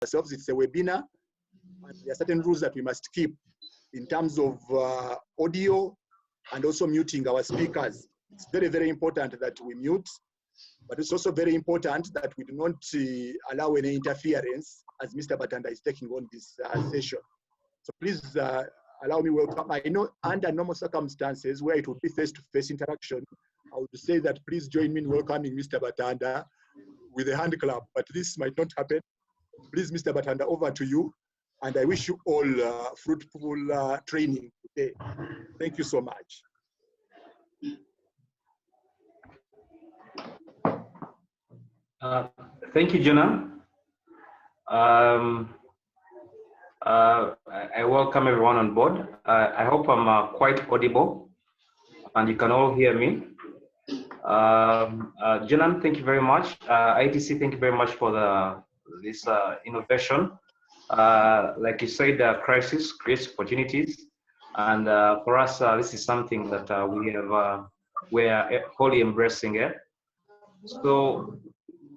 ourselves. It's a webinar, and there are certain rules that we must keep in terms of audio and also muting our speakers. It's very, very important that we mute, but it's also very important that we do not allow any interference as Mr. Batanda is taking on this session. So please allow me welcome. I know under normal circumstances where it would be face-to-face interaction, I would say that please join me in welcoming Mr. Batanda with a hand clap, but this might not happen. Please, Mr. Batanda, over to you. And I wish you all fruitful training today. Thank you so much. Thank you, Jonah. I welcome everyone on board. I hope I'm quite audible and you can all hear me. Jonah, thank you very much. ITC, thank you very much for this innovation. Like you said, crisis creates opportunities. And for us, this is something that we are wholly embracing it. So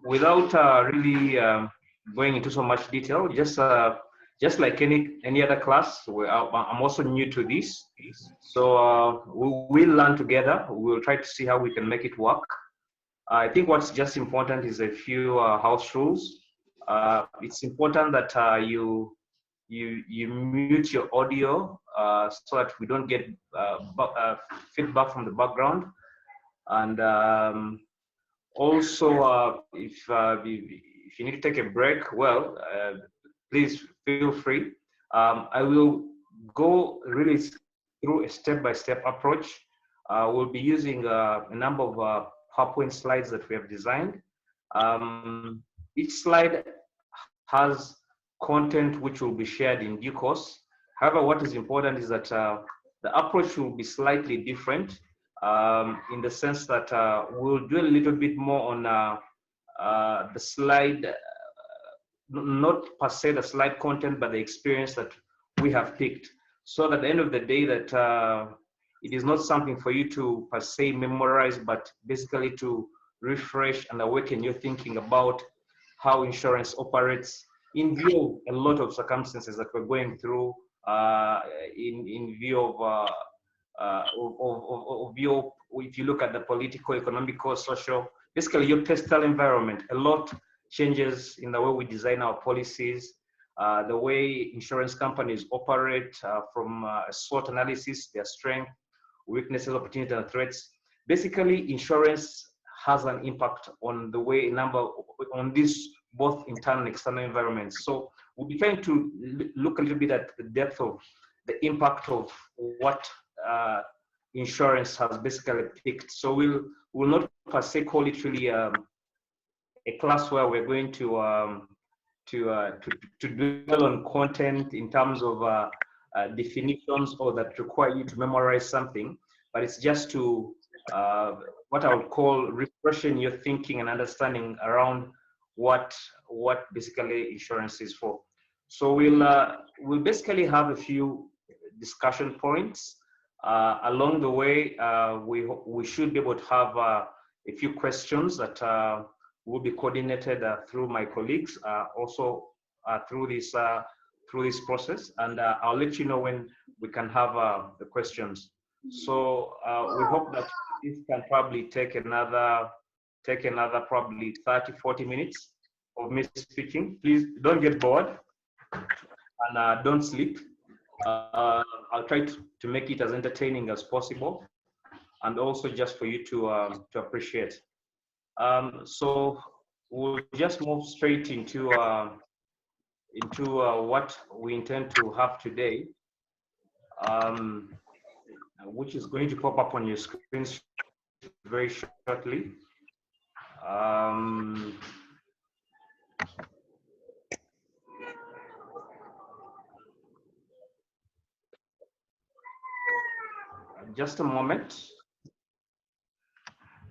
without really going into so much detail, just like any other class, I'm also new to this. So we'll learn together. We'll try to see how we can make it work. I think what's just important is a few house rules. It's important that you mute your audio so that we don't get feedback from the background. And also, if you need to take a break, well, please feel free. I will go really through a step-by-step approach. We'll be using a number of PowerPoint slides that we have designed. Each slide has content which will be shared in due course. However, what is important is that the approach will be slightly different in the sense that we'll do a little bit more on the slide, not per se the slide content, but the experience that we have picked. So that at the end of the day that it is not something for you to per se memorize, but basically to refresh and awaken your thinking about how insurance operates in view of a lot of circumstances that we're going through, in view of if you look at the political, economical, social, basically your textile environment, a lot changes in the way we design our policies, the way insurance companies operate from a SWOT analysis, their strength, weaknesses, opportunities, and threats. Basically, insurance has an impact on the way on these both internal and external environments. So we'll be trying to look a little bit at the depth of the impact of what insurance has basically picked. So we'll not per se call it really a class where we're going to dwell on content in terms of definitions or that require you to memorize something, but it's just to what I would call refreshing your thinking and understanding around what basically insurance is for. So we'll basically have a few discussion points along the way. We should be able to have a few questions that will be coordinated through my colleagues, also through this process, and I'll let you know when we can have the questions. So we hope that this can probably take another probably 30-40 minutes of me speaking. Please don't get bored and don't sleep. I'll try to make it as entertaining as possible, and also just for you to appreciate. So we'll just move straight into what we intend to have today, which is going to pop up on your screens very shortly. Just a moment.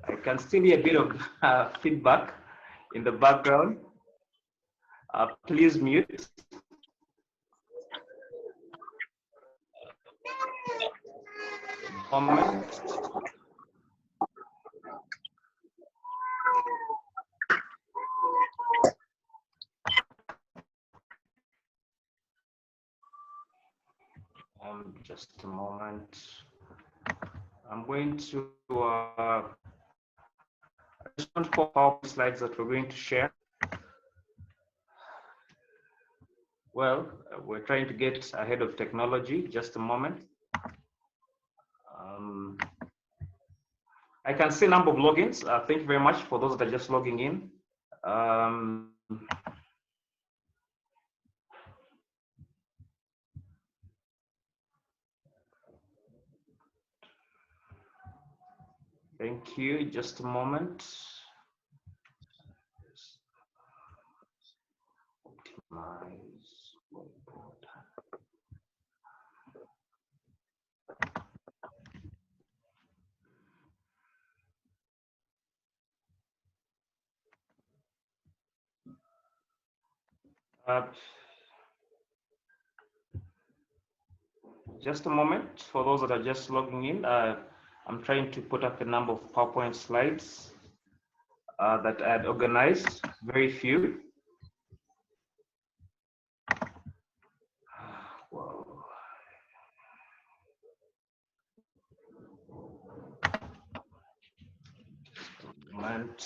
I can still hear a bit of feedback in the background. Please mute. Moment. Just a moment. I'm going to just want to pop out slides that we're going to share. Well, we're trying to get ahead of technology. Just a moment. I can see number of logins. Thank you very much for those that are just logging in. Thank you. Just a moment. Optimize whiteboard. Just a moment for those that are just logging in. I'm trying to put up a number of PowerPoint slides that I had organized, very few. Whoa. Just a moment.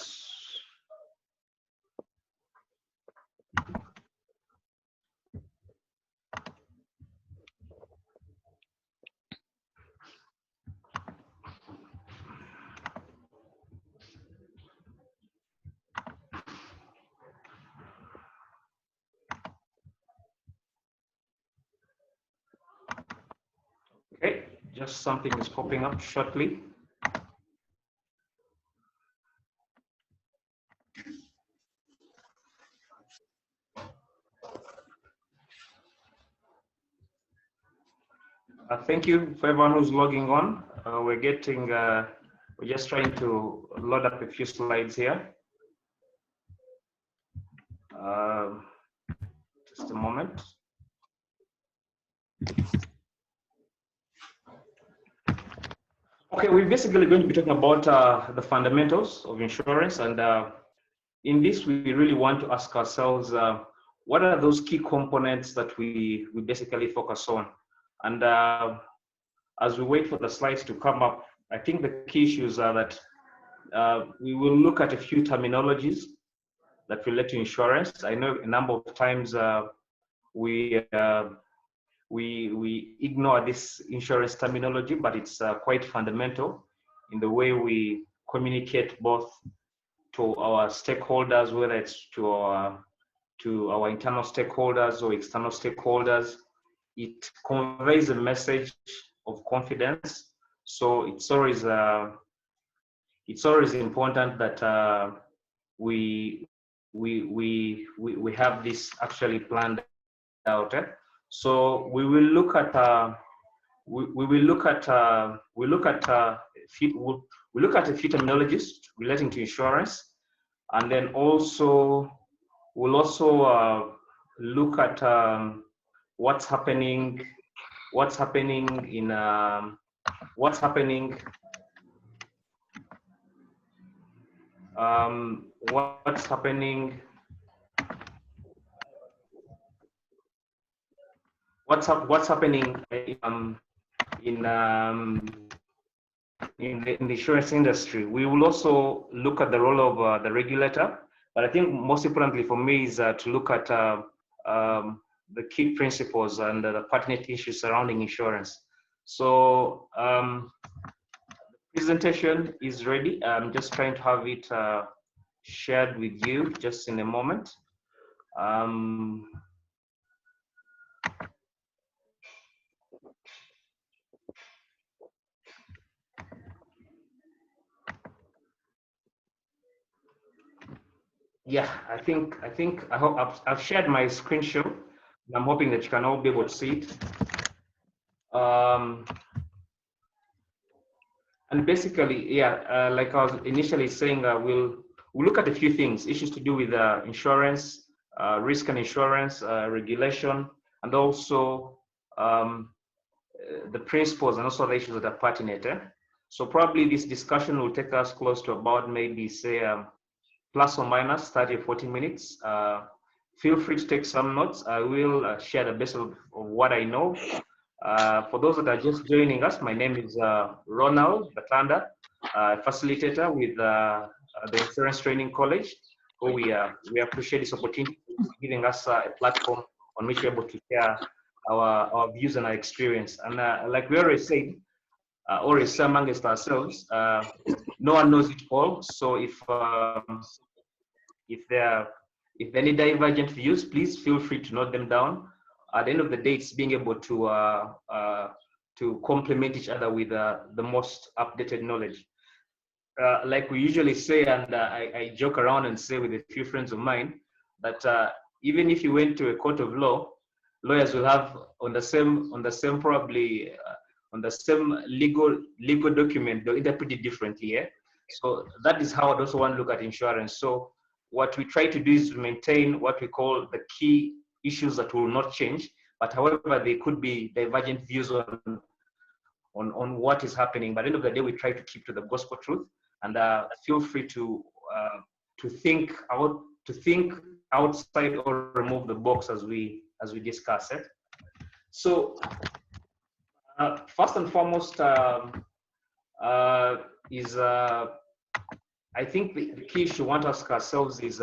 Okay, just something is popping up shortly. Thank you for everyone who's logging on. We're just trying to load up a few slides here. Just a moment. Okay, we're basically going to be talking about the fundamentals of insurance, and in this, we really want to ask ourselves, what are those key components that we basically focus on? And as we wait for the slides to come up, I think the key issues are that we will look at a few terminologies that relate to insurance. I know a number of times we ignore this insurance terminology, but it's quite fundamental in the way we communicate both to our stakeholders, whether it's to our internal stakeholders or external stakeholders. It conveys a message of confidence. So it's always important that we have this actually planned out. So we will look at a few terminologies relating to insurance, and then also we'll also look at what's happening in what's happening in the insurance industry. We will also look at the role of the regulator, but I think most importantly for me is to look at the key principles and the pertinent issues surrounding insurance. So the presentation is ready. I'm just trying to have it shared with you just in a moment. Yeah, I hope I've shared my screen share. I'm hoping that you can all be able to see it. And basically, yeah, like I was initially saying, we'll look at a few things, issues to do with insurance, risk and insurance, regulation, and also the principles and also the issues that are pertinent. So probably this discussion will take us close to about maybe say plus or minus 30 or 40 minutes. Feel free to take some notes. I will share the best of what I know, For those that are just joining us, my name is Ronald Batanda, facilitator with the Insurance Training College, who we appreciate this opportunity giving us a platform on which we're able to share our views and our experience. And like we already said, always amongst ourselves, no one knows it all. So if there are any divergent views, please feel free to note them down. At the end of the day, it's being able to complement each other with the most updated knowledge. Like we usually say, and I joke around and say with a few friends of mine, that even if you went to a court of law, lawyers will have on the same probably on the same legal document, they'll interpret it differently. Yeah? So that is how I also want to look at insurance. So what we try to do is to maintain what we call the key issues that will not change, but however, there could be divergent views on what is happening. But at the end of the day, we try to keep to the gospel truth, and feel free to think outside or remove the box as we discuss it. So first and foremost is I think the key issue we want to ask ourselves is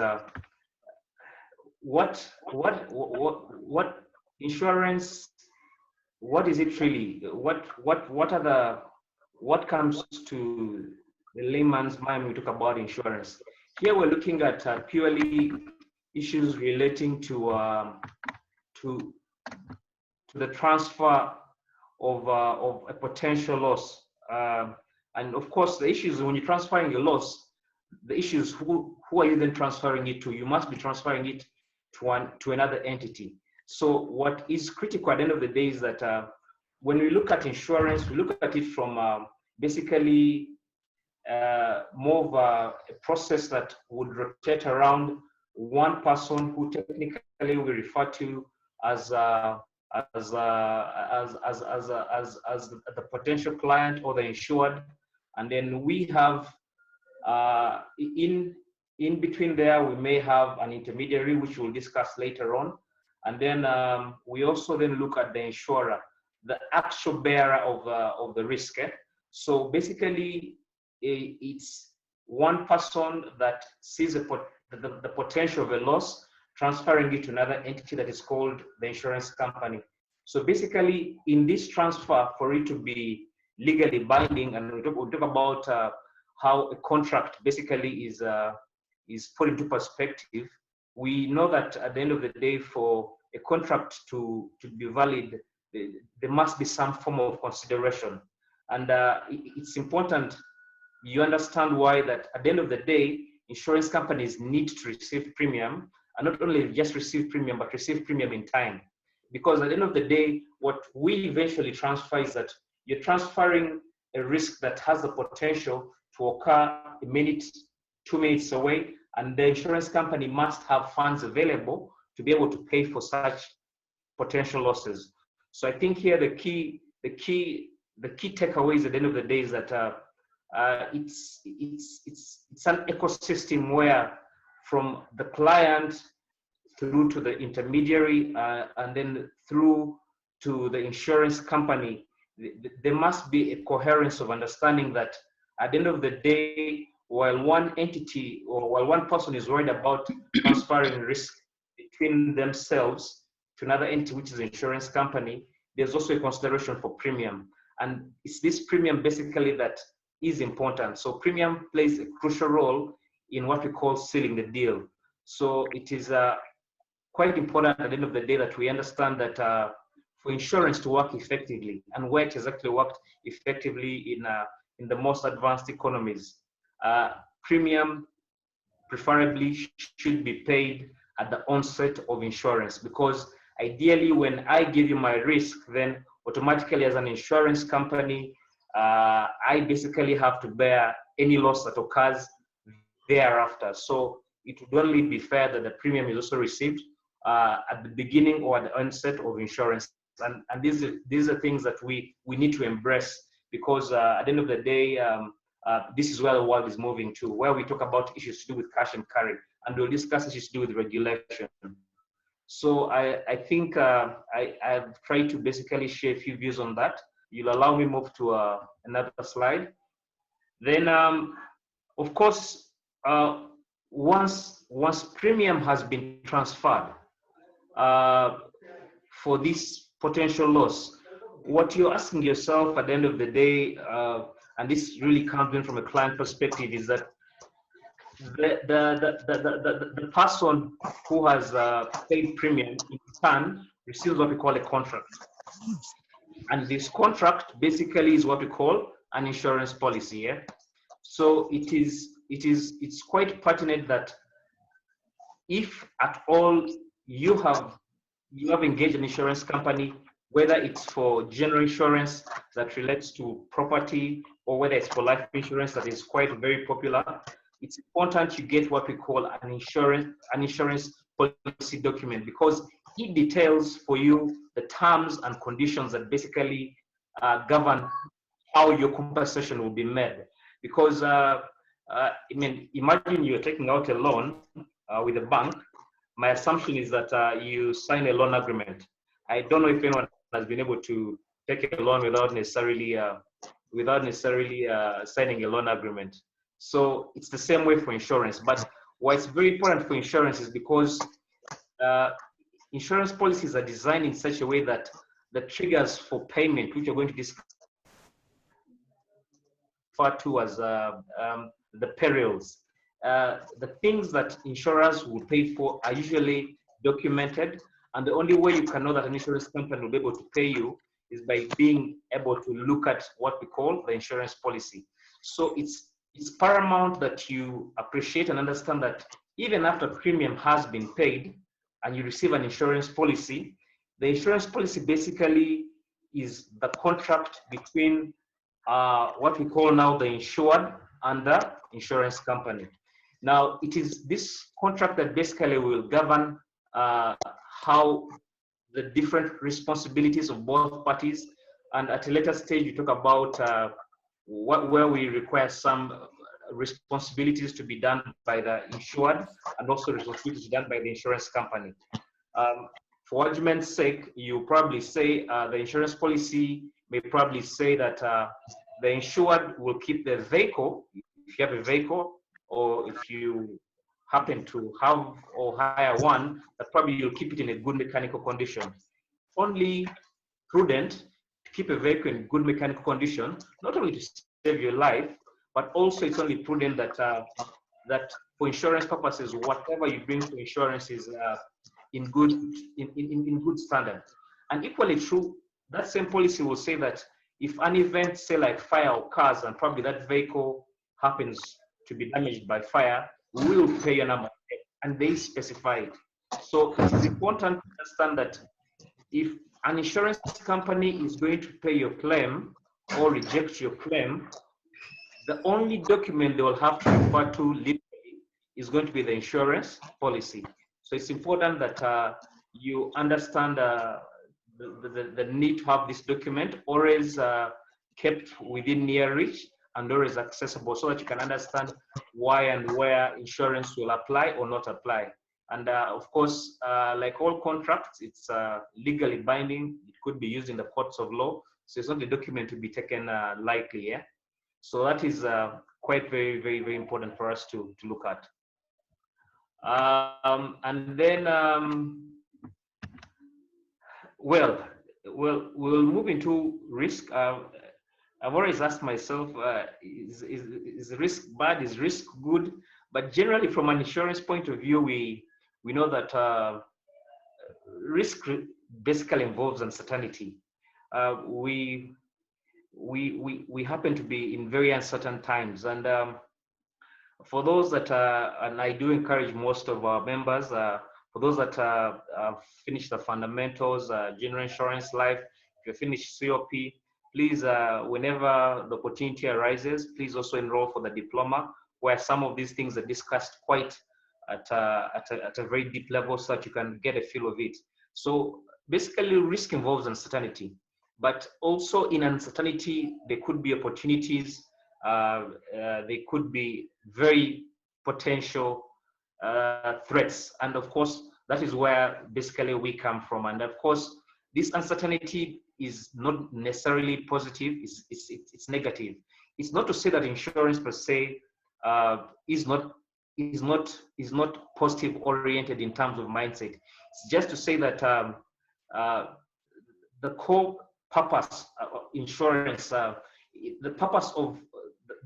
what insurance, what is it really? What comes to the layman's mind when we talk about insurance? Here we're looking at purely issues relating to the transfer of a potential loss, and of course the issues when you're transferring your loss, the issues who are you then transferring it to? You must be transferring it to another entity. So what is critical at the end of the day is that when we look at insurance, we look at it from basically more of a process that would rotate around one person who technically we refer to as the potential client or the insured, and then we have in between there we may have an intermediary, which we'll discuss later on, and then we also then look at the insurer, the actual bearer of the risk. So basically it's one person that sees the potential of a loss, transferring it to another entity that is called the insurance company. So basically in this transfer, for it to be legally binding, and we'll talk about how a contract basically is put into perspective, we know that at the end of the day, for a contract to be valid, there must be some form of consideration. And it's important you understand why that at the end of the day, insurance companies need to receive premium, and not only just receive premium, but receive premium in time. Because at the end of the day, what we eventually transfer is that you're transferring a risk that has the potential to occur a minute, 2 minutes away, and the insurance company must have funds available to be able to pay for such potential losses. So I think here the key takeaways at the end of the day is that it's an ecosystem where from the client through to the intermediary and then through to the insurance company, there must be a coherence of understanding that at the end of the day, while one entity or while one person is worried about transferring risk between themselves to another entity, which is the insurance company, there's also a consideration for premium. And it's this premium basically that is important. So premium plays a crucial role in what we call sealing the deal. So it is quite important at the end of the day that we understand that for insurance to work effectively, and where it has actually worked effectively in the most advanced economies, premium preferably should be paid at the onset of insurance, because ideally when I give you my risk, then automatically as an insurance company, I basically have to bear any loss that occurs thereafter. So it would only be fair that the premium is also received at the beginning or at the onset of insurance. And these are things that we need to embrace, because at the end of the day, this is where the world is moving to, where we talk about issues to do with cash and carry, and we'll discuss issues to do with regulation. So I think I've tried to basically share a few views on that. You'll allow me move to another slide. Then, of course, once premium has been transferred for this potential loss, what you're asking yourself at the end of the day, and this really comes in from a client perspective, is that the person who has paid premium in turn receives what we call a contract. And this contract basically is what we call an insurance policy. Yeah? So it's quite pertinent that if at all you have engaged an insurance company, whether it's for general insurance that relates to property or whether it's for life insurance that is quite very popular, it's important you get what we call an insurance policy document, because it details for you the terms and conditions that basically govern how your compensation will be made. Because I mean, imagine you're taking out a loan with a bank. My assumption is that you sign a loan agreement. I don't know if anyone has been able to take a loan without necessarily signing a loan agreement. So it's the same way for insurance. But what's very important for insurance is because insurance policies are designed in such a way that the triggers for payment, which are going to discuss referred to as the perils. The things that insurers will pay for are usually documented, and the only way you can know that an insurance company will be able to pay you is by being able to look at what we call the insurance policy. So it's paramount that you appreciate and understand that even after premium has been paid and you receive an insurance policy, the insurance policy basically is the contract between what we call now the insured and the insurance company. Now, it is this contract that basically will govern how the different responsibilities of both parties, and at a later stage, you talk about where we require some responsibilities to be done by the insured and also responsibilities done by the insurance company. For argument's sake, you probably say the insurance policy may probably say that the insured will keep the vehicle, if you have a vehicle, or if you happen to have or hire one, that probably you'll keep it in a good mechanical condition. Only prudent to keep a vehicle in good mechanical condition, not only to save your life, but also it's only prudent that that for insurance purposes, whatever you bring to insurance is in good standard. And equally true, that same policy will say that if an event, say like fire occurs, and probably that vehicle happens to be damaged by fire, we will pay your number, and they specify it. So it is important to understand that if an insurance company is going to pay your claim or reject your claim, the only document they will have to refer to legally is going to be the insurance policy. So it's important that you understand the need to have this document always kept within near reach and always accessible, so that you can understand why and where insurance will apply or not apply. And of course, like all contracts, it's legally binding. It could be used in the courts of law. So it's not a document to be taken lightly. Yeah. So that is quite very, very, very important for us to look at. And then, we'll move into risk. I've always asked myself, is risk bad? Is risk good? But generally, from an insurance point of view, we know that risk basically involves uncertainty. We happen to be in very uncertain times, and for those that and I do encourage most of our members, for those that have finished the fundamentals, general insurance, life, if you finish COP, please, whenever the opportunity arises, please also enroll for the diploma, where some of these things are discussed quite at a very deep level, so that you can get a feel of it. So basically, risk involves uncertainty, but also in uncertainty, there could be opportunities. They could be very potential threats, and of course, that is where basically we come from. And of course, this uncertainty is not necessarily positive, it's negative. It's not to say that insurance per se is not positive oriented in terms of mindset. It's just to say that the core purpose of insurance, the purpose of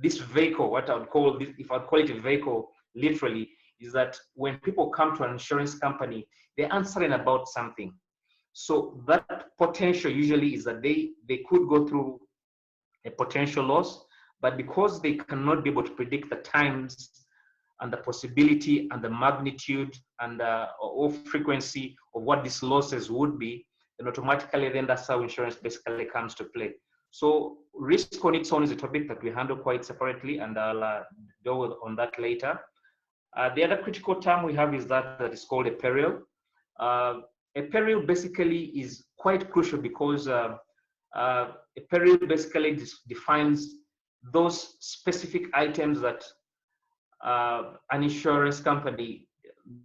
this vehicle, what I would call this, if I call it a vehicle literally, is that when people come to an insurance company, they're uncertain about something. So that potential usually is that they could go through a potential loss, but because they cannot be able to predict the times and the possibility and the magnitude and or frequency of what these losses would be, then automatically then that's how insurance basically comes to play. So risk on its own is a topic that we handle quite separately, and I'll deal on that later. The other critical term we have is that is called a peril. A peril basically is quite crucial because a peril basically defines those specific items that an insurance company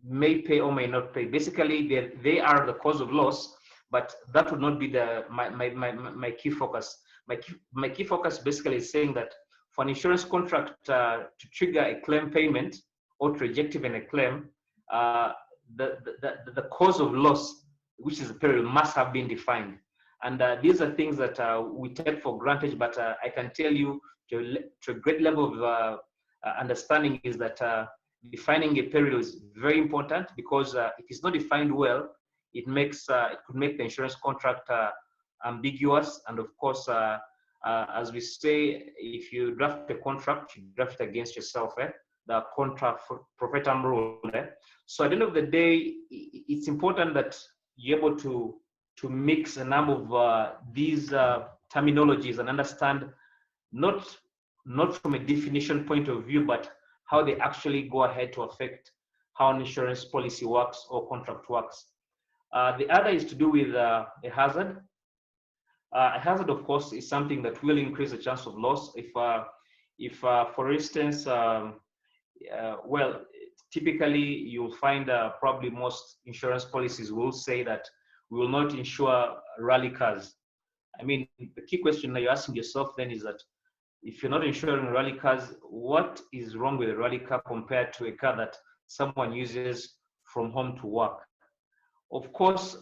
may pay or may not pay. Basically, they are the cause of loss, but that would not be my key focus. My key focus basically is saying that for an insurance contract to trigger a claim payment or to reject even a claim, the cause of loss, which is a peril, must have been defined. And these are things that we take for granted, but I can tell you to a great level of understanding is that defining a peril is very important, because if it's not defined well, it could make the insurance contract ambiguous. And of course, as we say, if you draft a contract, you draft it against yourself, the contra profetum rule. So at the end of the day, it's important that you're able to mix a number of these terminologies and understand not from a definition point of view, but how they actually go ahead to affect how an insurance policy works or contract works. The other is to do with a hazard. A hazard, of course, is something that will increase the chance of loss. If for instance, well, typically you'll find probably most insurance policies will say that we will not insure rally cars. I mean, the key question that you're asking yourself then is that if you're not insuring rally cars, what is wrong with a rally car compared to a car that someone uses from home to work? Of course,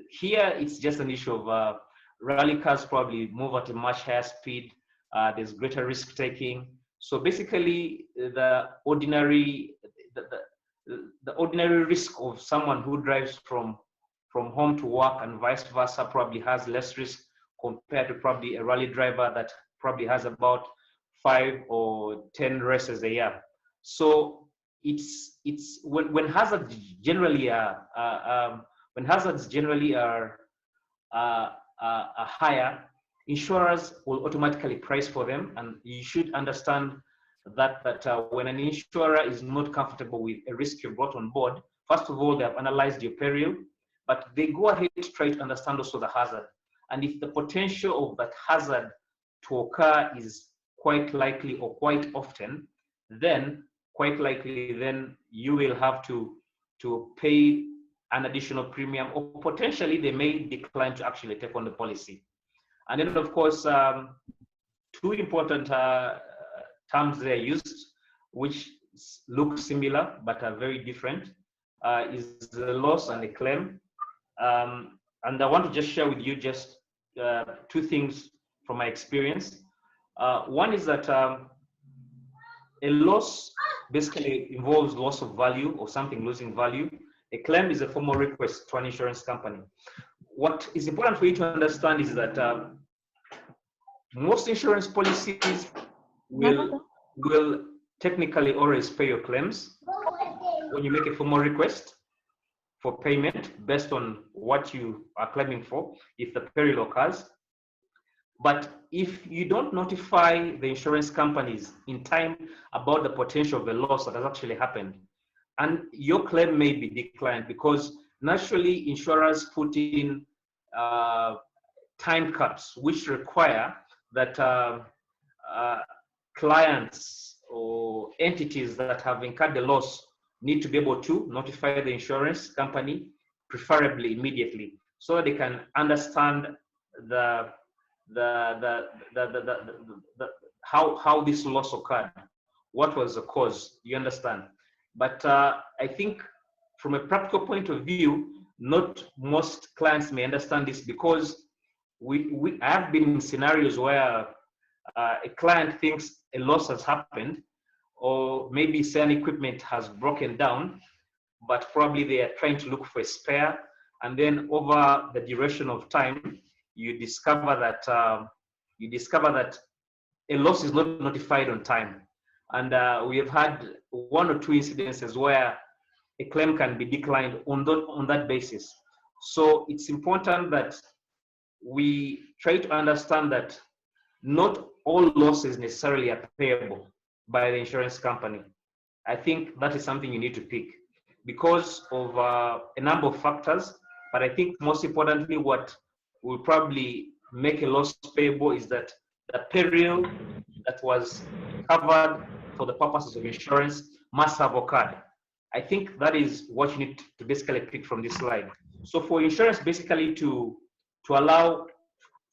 here it's just an issue of rally cars probably move at a much higher speed. There's greater risk taking. So basically, the ordinary risk of someone who drives from home to work and vice versa probably has less risk compared to probably a rally driver that probably has about 5 or 10 races a year. So it's when hazards generally are higher, insurers will automatically price for them, and you should understand that when an insurer is not comfortable with a risk you brought on board, first of all, they have analyzed your peril, but they go ahead to try to understand also the hazard. And if the potential of that hazard to occur is quite likely or quite often, then quite likely then you will have to pay an additional premium, or potentially they may decline to actually take on the policy. And then of course, two important terms they are used, which look similar but are very different, is the loss and the claim. And I want to just share with you just two things from my experience. One is that a loss basically involves loss of value or something losing value. A claim is a formal request to an insurance company. What is important for you to understand is that most insurance policies will technically always pay your claims when you make a formal request for payment based on what you are claiming for, if the peril occurs. But if you don't notify the insurance companies in time about the potential of a loss that has actually happened, and your claim may be declined, because naturally insurers put in time cuts which require that clients or entities that have incurred the loss need to be able to notify the insurance company, preferably immediately, so that they can understand how this loss occurred, what was the cause, you understand. But I think from a practical point of view, not most clients may understand this, because I have been in scenarios where a client thinks a loss has happened, or maybe certain equipment has broken down, but probably they are trying to look for a spare. And then over the duration of time, you discover that a loss is not notified on time. And we have had 1 or 2 incidences where a claim can be declined on that basis. So it's important that we try to understand that not all losses necessarily are payable by the insurance company. I think that is something you need to pick because of a number of factors. But I think most importantly, what will probably make a loss payable is that the peril that was covered for the purposes of insurance must have occurred. I think that is what you need to basically pick from this slide. So for insurance basically to allow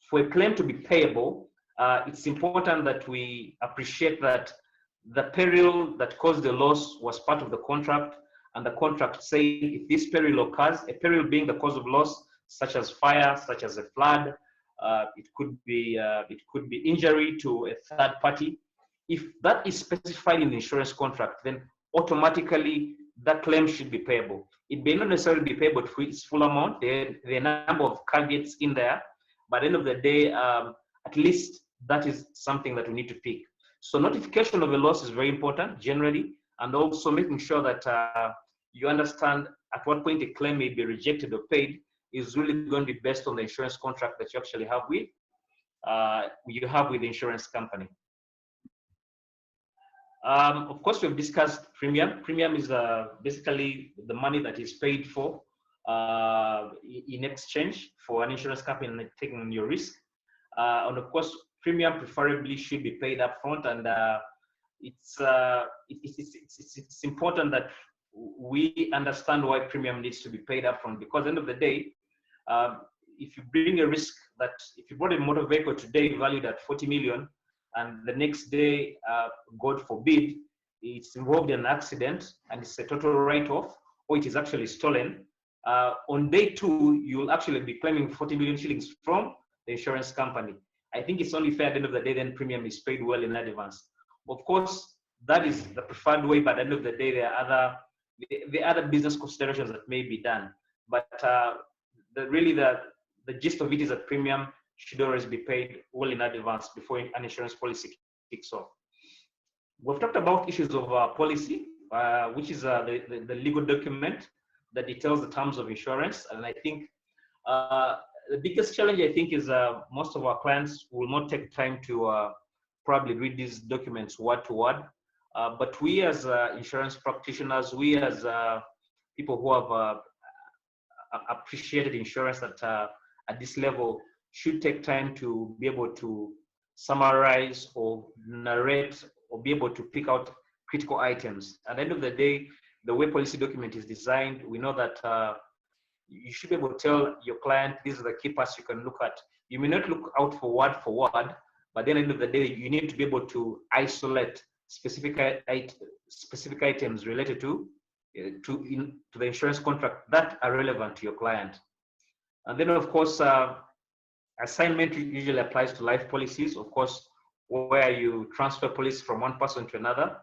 for a claim to be payable, it's important that we appreciate that the peril that caused the loss was part of the contract, and the contract say if this peril occurs, a peril being the cause of loss, such as fire, such as a flood, it could be injury to a third party. If that is specified in the insurance contract, then automatically that claim should be payable. It may not necessarily be payable for its full amount. There are a number of caveats in there, but at the end of the day, at least that is something that we need to pick. So notification of a loss is very important generally, and also making sure that you understand at what point a claim may be rejected or paid is really going to be based on the insurance contract that you actually have with the insurance company. Of course, we've discussed premium. Premium is basically the money that is paid for in exchange for an insurance company taking on your risk. And of course, premium preferably should be paid up front, and it's important that we understand why premium needs to be paid up front, because at the end of the day, if you bring a risk that if you bought a motor vehicle today valued at 40 million, and the next day, God forbid, it's involved in an accident and it's a total write-off, or it is actually stolen, on day 2, you'll actually be claiming 40 million shillings from the insurance company. I think it's only fair at the end of the day, then premium is paid well in advance. Of course, that is the preferred way, but at the end of the day, there are other business considerations that may be done. But the gist of it is that premium should always be paid well in advance before an insurance policy kicks off. We've talked about issues of policy, which is the legal document that details the terms of insurance. And I think the biggest challenge, I think, is most of our clients will not take time to probably read these documents word to word. But we as insurance practitioners, we as people who have appreciated insurance at this level, should take time to be able to summarize or narrate or be able to pick out critical items. At the end of the day, the way policy document is designed, we know that you should be able to tell your client, these are the key parts you can look at. You may not look out for word, but then at the end of the day, you need to be able to isolate specific items related to the insurance contract that are relevant to your client. And then, of course, assignment usually applies to life policies, of course, where you transfer policy from one person to another.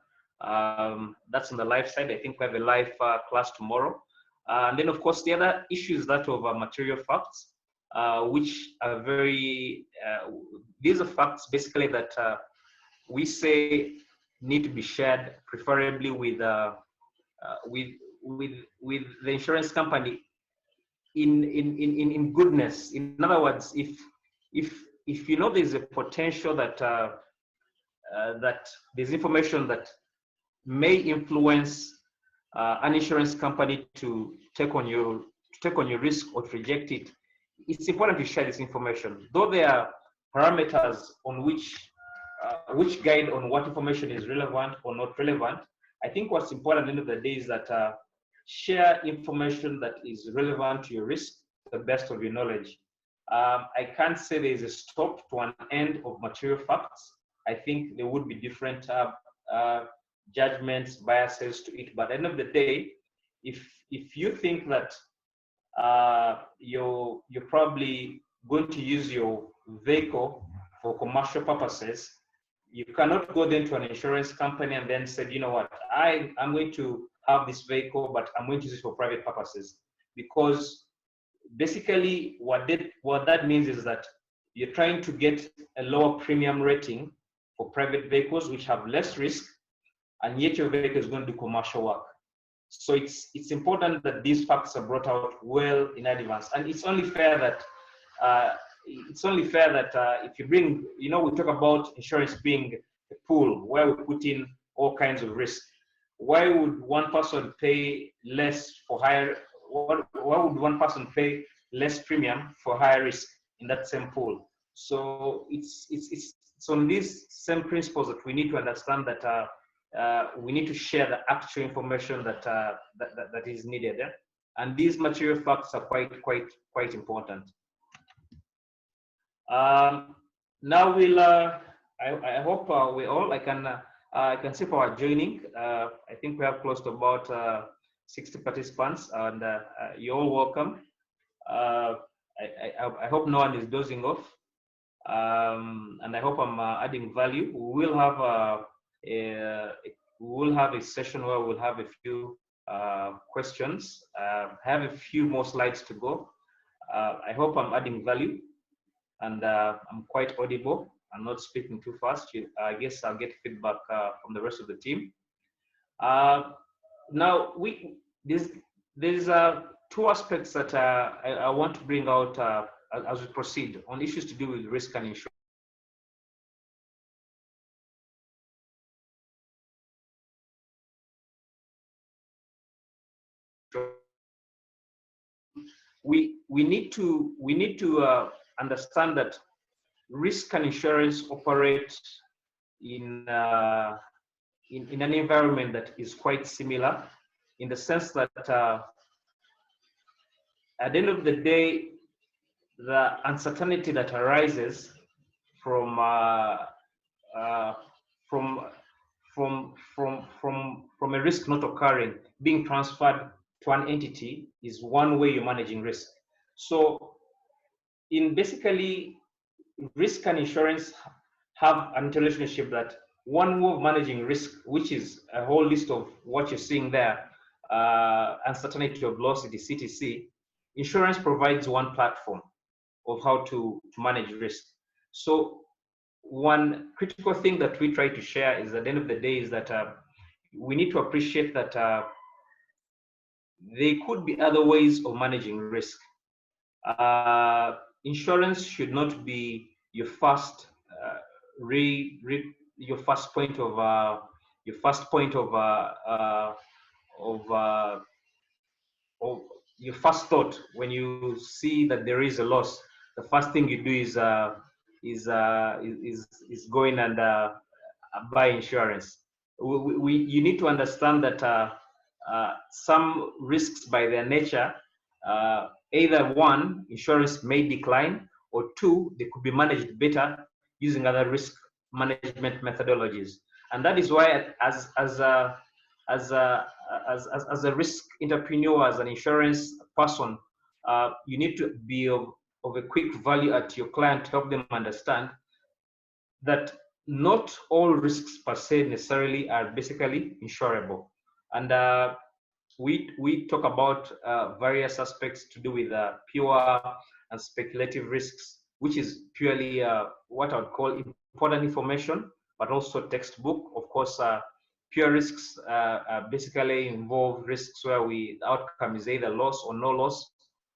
That's on the life side. I think we have a life class tomorrow. And then, of course, the other issue is that of material facts, which are these are facts basically that we say need to be shared, preferably with the insurance company in goodness. In other words, if you know there's a potential that that there's information that may influence an insurance company to take on your risk or to reject it, it's important to share this information. Though there are parameters on which guide on what information is relevant or not relevant, I think what's important at the end of the day is that share information that is relevant to your risk to the best of your knowledge. I can't say there is a stop to an end of material facts. I think there would be different judgments, biases to it. But at the end of the day, if you think that you're probably going to use your vehicle for commercial purposes, you cannot go then to an insurance company and then say, you know what, I'm going to have this vehicle, but I'm going to use it for private purposes. Because basically what that means is that you're trying to get a lower premium rating for private vehicles which have less risk, and yet your vehicle is going to do commercial work. So it's important that these facts are brought out well in advance, and it's only fair that if you bring, we talk about insurance being a pool where we put in all kinds of risk. Why would one person pay less for higher? Why would one person pay less premium for higher risk in that same pool? So it's on these same principles that we need to understand that we need to share the actual information that is needed, and these material facts are quite important. Now we'll. I hope we all. I can see for our joining. I think we have close to about 60 participants, and you're all welcome. I hope no one is dozing off, and I hope I'm adding value. We will have a session where we'll have a few questions. I have a few more slides to go. I hope I'm adding value, and I'm quite audible. I'm not speaking too fast. I guess I'll get feedback from the rest of the team. Now, there's two aspects that I want to bring out as we proceed on issues to do with risk and insurance. We need to understand that risk and insurance operate in an environment that is quite similar, in the sense that at the end of the day, the uncertainty that arises from a risk not occurring being transferred to an entity is one way you're managing risk. So in basically, risk and insurance have an interrelationship that one way of managing risk, which is a whole list of what you're seeing there, uncertainty of loss, CTC, insurance provides one platform of how to manage risk. So one critical thing that we try to share is at the end of the day is that we need to appreciate that there could be other ways of managing risk. Insurance should not be your first point your first thought when you see that there is a loss. The first thing you do is go in and buy insurance. You need to understand that some risks by their nature, either one, insurance may decline, or two, they could be managed better using other risk management methodologies. And that is why as a risk entrepreneur, as an insurance person, you need to be of a quick value at your client to help them understand that not all risks per se necessarily are basically insurable. And we talk about various aspects to do with pure and speculative risks, which is purely what I would call important information, but also textbook. Of course, pure risks basically involve risks where the outcome is either loss or no loss,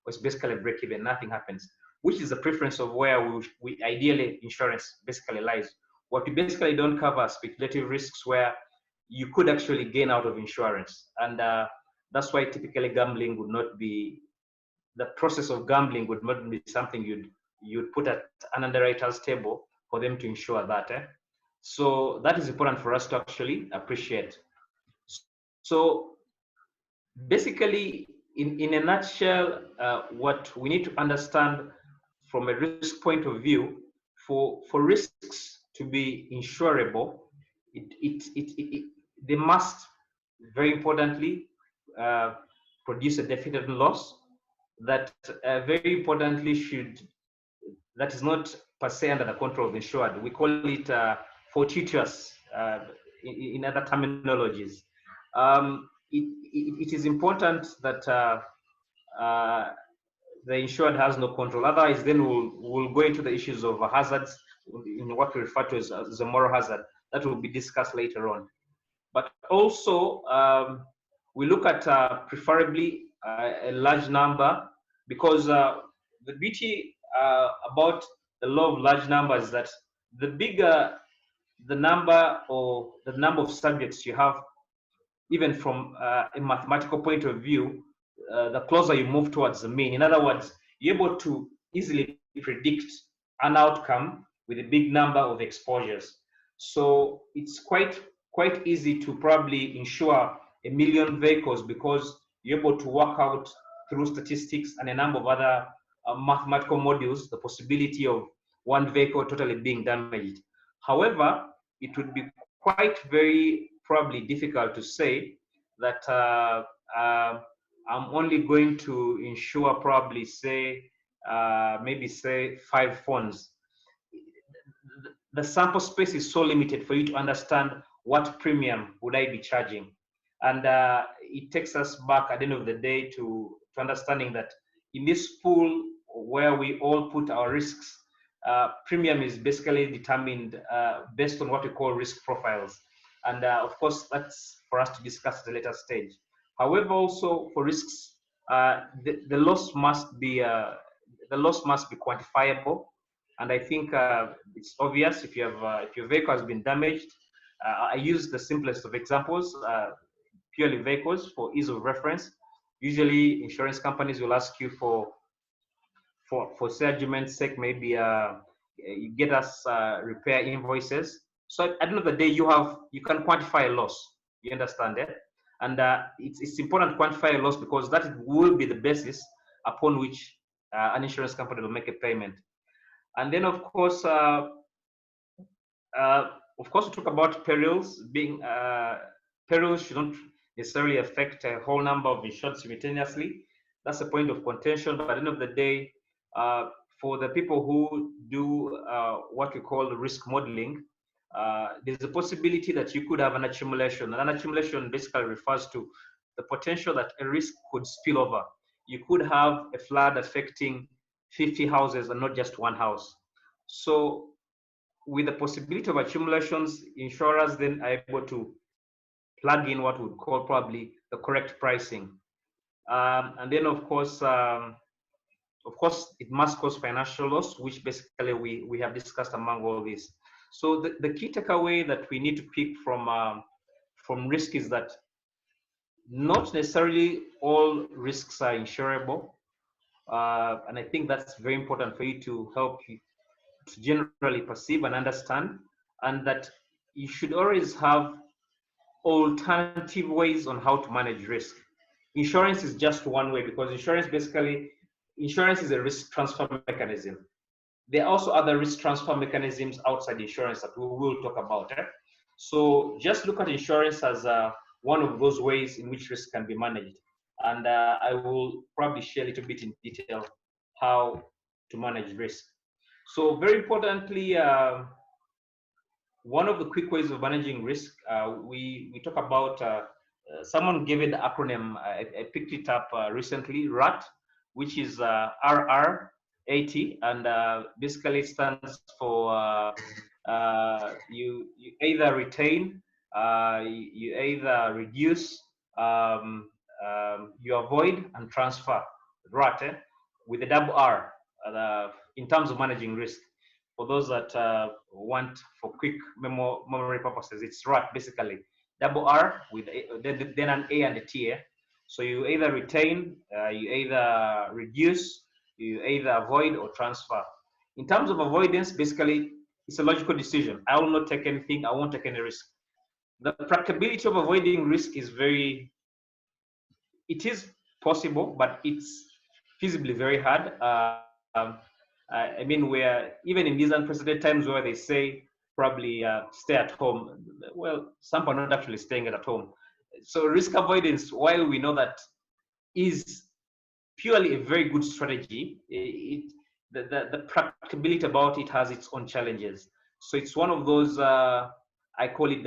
or it's basically break even, nothing happens, which is the preference of where we ideally insurance basically lies. What we basically don't cover are speculative risks where you could actually gain out of insurance. And that's why typically gambling would not be, the process of gambling would not be something you'd put at an underwriter's table for them to ensure that. So that is important for us to actually appreciate. So basically, in a nutshell, what we need to understand from a risk point of view, for risks to be insurable, they must, very importantly, produce a definite loss that very importantly that is not per se under the control of insured. We call it fortuitous in other terminologies. It is important that the insured has no control. Otherwise, then we'll go into the issues of hazards in what we refer to as the moral hazard. That will be discussed later on. But also, we look at preferably a large number, because the beauty about the law of large numbers is that the bigger the number or the number of subjects you have, even from a mathematical point of view, the closer you move towards the mean. In other words, you're able to easily predict an outcome with a big number of exposures. So it's quite easy to probably insure 1 million vehicles, because you're able to work out through statistics and a number of other mathematical modules the possibility of one vehicle totally being damaged. However, it would be quite very probably difficult to say that I'm only going to insure probably say maybe say 5 phones. The sample space is so limited for you to understand what premium would I be charging, and it takes us back at the end of the day to understanding that in this pool where we all put our risks, premium is basically determined based on what we call risk profiles. And of course, that's for us to discuss at a later stage. However, also for risks, the loss must be quantifiable. And I think it's obvious if your vehicle has been damaged. I use the simplest of examples, purely vehicles for ease of reference. Usually, insurance companies will ask you for argument's sake, maybe you get us repair invoices. So at the end of the day, you can quantify a loss. You understand it? And it's important to quantify a loss, because that will be the basis upon which an insurance company will make a payment. And then, of course, we talk about perils. Perils shouldn't necessarily affect a whole number of insured simultaneously. That's a point of contention. But at the end of the day, for the people who do what we call risk modeling, there's a possibility that you could have an accumulation. And an accumulation basically refers to the potential that a risk could spill over. You could have a flood affecting 50 houses and not just one house. So with the possibility of accumulations, insurers then are able to plug in what we would call probably the correct pricing. And then, of course, it must cause financial loss, which basically we have discussed among all this. So the key takeaway that we need to pick from risk is that not necessarily all risks are insurable. And I think that's very important for you to help you to generally perceive and understand, and that you should always have alternative ways on how to manage risk. Insurance is just one way, because insurance is a risk transfer mechanism. There are also other risk transfer mechanisms outside insurance that we will talk about. So just look at insurance as one of those ways in which risk can be managed. And I will probably share a little bit in detail how to manage risk. So very importantly, one of the quick ways of managing risk, we talk about, someone gave it the acronym, I picked it up recently, RAT, which is RR80, and basically it stands for you either retain, you either reduce, you avoid, and transfer. RAT, with a double R, in terms of managing risk. For those that want for quick memory purposes, it's RAT basically. Double R with then an A and a T. So you either retain, you either reduce, you either avoid or transfer. In terms of avoidance, basically, it's a logical decision. I will not take anything, I won't take any risk. The practicability of avoiding risk is it is possible, but it's feasibly very hard. I mean, where even in these unprecedented times where they say probably stay at home, well, some are not actually staying at home. So risk avoidance, while we know that is purely a very good strategy, the practicability about it has its own challenges. So it's one of those, I call it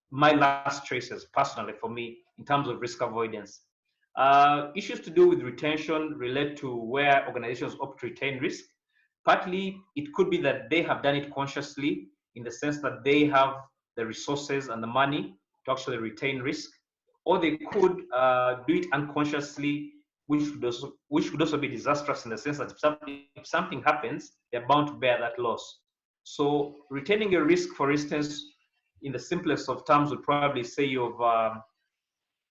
my last traces personally for me in terms of risk avoidance. Issues to do with retention relate to where organizations opt to retain risk. Partly, it could be that they have done it consciously in the sense that they have the resources and the money to actually retain risk, or they could do it unconsciously, which would also be disastrous in the sense that if something happens, they're bound to bear that loss. So retaining a risk, for instance, in the simplest of terms, would probably say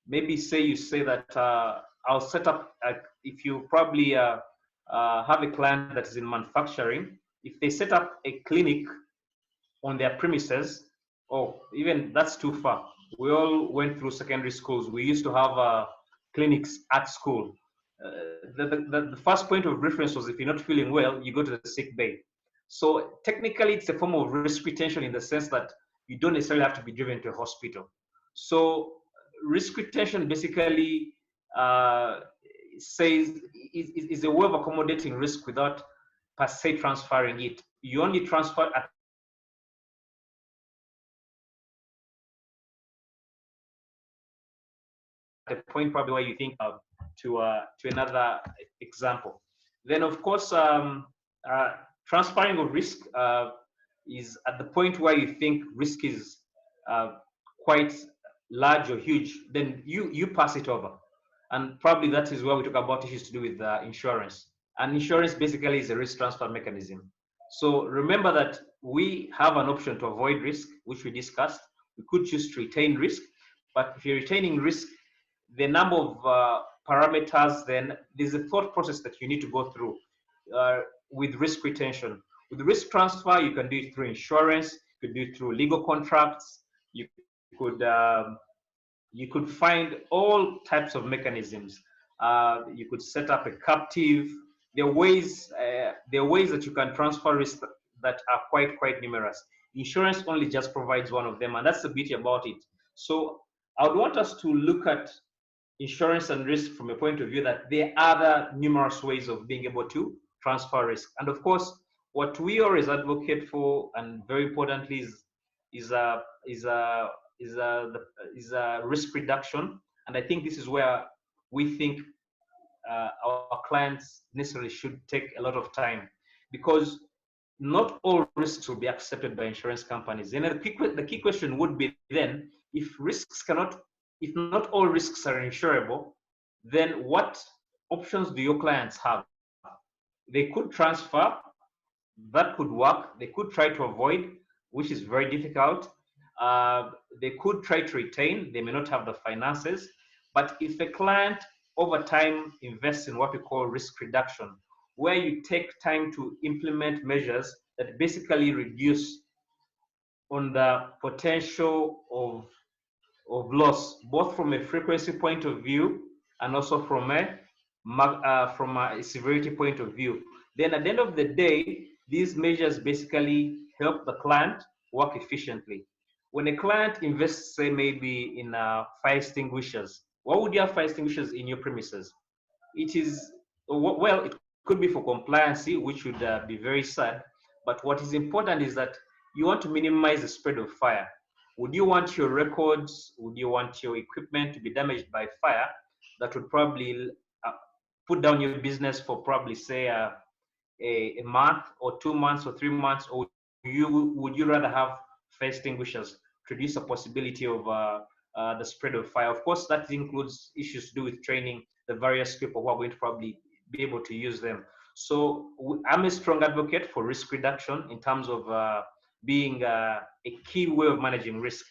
maybe say you say that I'll set up, if you probably have a client that is in manufacturing, if they set up a clinic on their premises, oh, even that's too far. We all went through secondary schools. We used to have clinics at school. The first point of reference was if you're not feeling well, you go to the sick bay. So technically, it's a form of risk retention in the sense that you don't necessarily have to be driven to a hospital. So risk retention basically says is a way of accommodating risk without per se transferring it. You only transfer at the point probably where you think to another example. Then of course, transferring of risk is at the point where you think risk is quite large or huge, then you pass it over. And probably that is where we talk about issues to do with insurance. And insurance basically is a risk transfer mechanism. So remember that we have an option to avoid risk, which we discussed. We could choose to retain risk, but if you're retaining risk, the number of parameters, then there's a thought process that you need to go through with risk retention. With risk transfer, you can do it through insurance, you could do it through legal contracts, you could find all types of mechanisms. You could set up a captive. There are ways that you can transfer risk that are quite numerous. Insurance only just provides one of them, and that's the beauty about it. So I would want us to look at insurance and risk from a point of view that there are other numerous ways of being able to transfer risk. And of course, what we always advocate for, and very importantly, is risk reduction. And I think this is where we think our clients necessarily should take a lot of time, because not all risks will be accepted by insurance companies. And the key question would be then, if not all risks are insurable, then what options do your clients have? They could transfer, that could work. They could try to avoid, which is very difficult. They could try to retain, they may not have the finances. But if a client over time invests in what we call risk reduction, where you take time to implement measures that basically reduce on the potential of loss, both from a frequency point of view and also from a severity point of view. Then at the end of the day, these measures basically help the client work efficiently. When a client invests, say maybe in fire extinguishers, why would you have fire extinguishers in your premises? It is, well, it could be for compliancy, which would be very sad. But what is important is that you want to minimize the spread of fire. Would you want your records, would you want your equipment to be damaged by fire that would probably put down your business for probably say a month or 2 months or 3 months? Or would you rather have fire extinguishers to reduce the possibility of the spread of fire? Of course, that includes issues to do with training the various people who are going to probably be able to use them. So I'm a strong advocate for risk reduction in terms of being a key way of managing risk.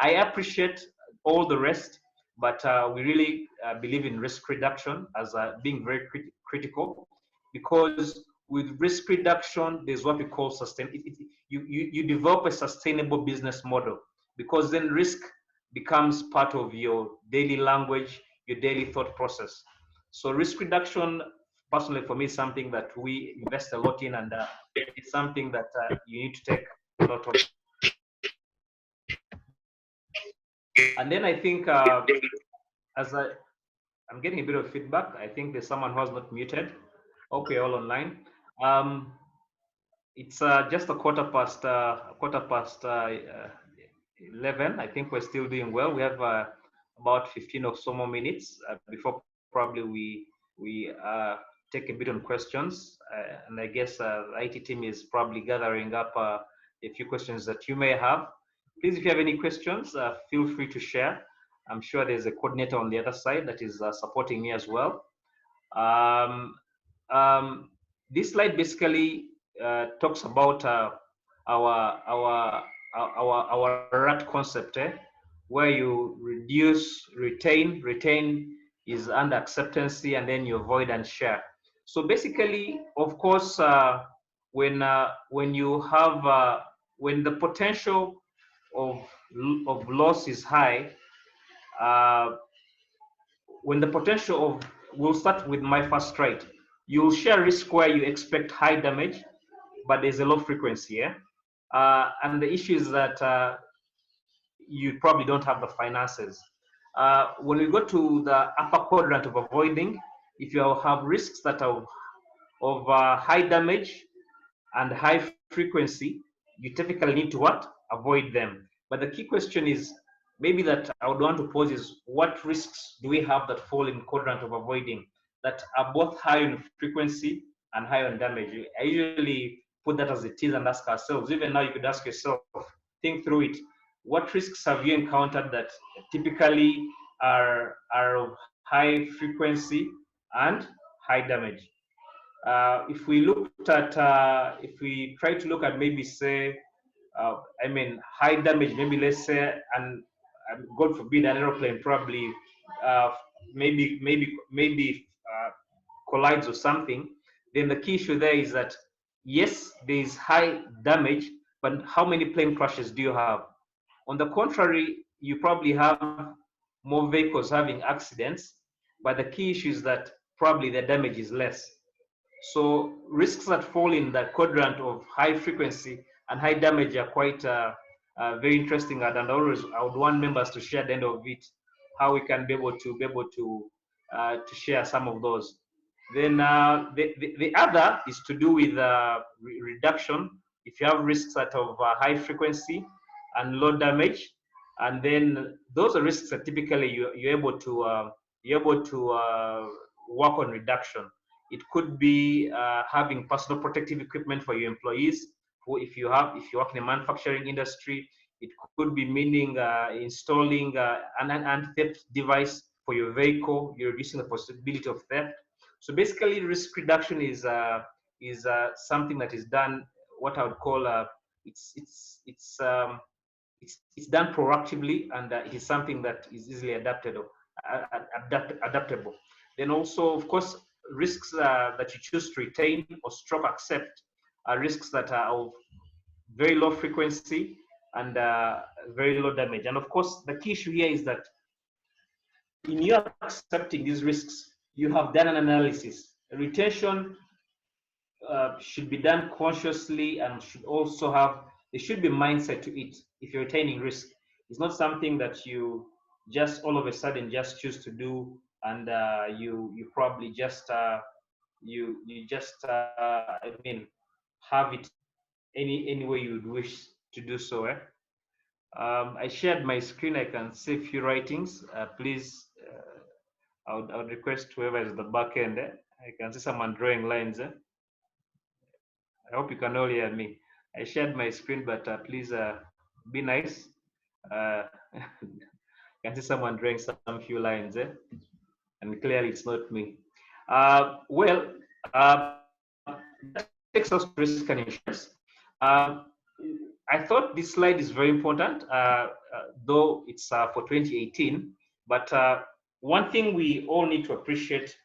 I appreciate all the rest, but we really believe in risk reduction as being very critical, because with risk reduction, there's what we call you develop a sustainable business model. because then risk becomes part of your daily language, your daily thought process. So risk reduction, personally for me, is something that we invest a lot in, and it's something that you need to take a lot of. And then I think I'm getting a bit of feedback. I think there's someone who has not muted. Okay, all online. It's just a quarter past 11. I think we're still doing well. We have about 15 or so more minutes before probably we take a bit on questions. And I guess the IT team is probably gathering up a few questions that you may have. Please, if you have any questions, feel free to share. I'm sure there's a coordinator on the other side that is supporting me as well. This slide basically talks about our RAT concept, where you reduce, retain. Retain is under acceptancy, and then you avoid and share. So basically, of course, when you have when the potential of loss is high, when the potential of, we'll start with my first trade. You'll share risk where you expect high damage, but there's a low frequency, yeah? And the issue is that you probably don't have the finances. When we go to the upper quadrant of avoiding, if you have risks that are of high damage and high frequency, you typically need to what? Avoid them. But the key question is, maybe that I would want to pose is, what risks do we have that fall in quadrant of avoiding that are both high on frequency and high on damage? I usually put that as it is and ask ourselves, even now you could ask yourself, think through it. What risks have you encountered that typically are of high frequency and high damage? If we looked at, if we try to look at maybe say, I mean, high damage, maybe let's say, and God forbid, an aeroplane probably maybe collides or something, then the key issue there is that, yes, there is high damage, but how many plane crashes do you have? On the contrary, you probably have more vehicles having accidents, but the key issue is that probably the damage is less. So risks that fall in the quadrant of high frequency and high damage are quite very interesting, and always I would want members to share at the end of it how we can be able to share some of those. Then the other is to do with reduction. If you have risks that of high frequency and low damage, and then those are risks that typically you're able to work on reduction. It could be having personal protective equipment for your employees. If you work in the manufacturing industry, it could be meaning installing an anti-theft device for your vehicle. You're reducing the possibility of theft. So basically, risk reduction is something that is done, what I would call it's done proactively, and it is something that is easily adaptable. Then also, of course, risks that you choose to retain or stroke accept are risks that are of very low frequency and very low damage. And of course, the key issue here is that in you accepting these risks, you have done an analysis. Retention should be done consciously and should also have, there should be mindset to it. If you're retaining risk, it's not something that you just all of a sudden just choose to do, and you probably just you just I mean, have it any way you would wish to do so. I shared my screen. I can see a few writings. Please, I would request whoever is at the back end. I can see someone drawing lines. I hope you can all hear me. I shared my screen, but please be nice. I can see someone drawing some few lines, and clearly it's not me. Well, that takes us to risk and insurance. I thought this slide is very important, though it's for 2018. But one thing we all need to appreciate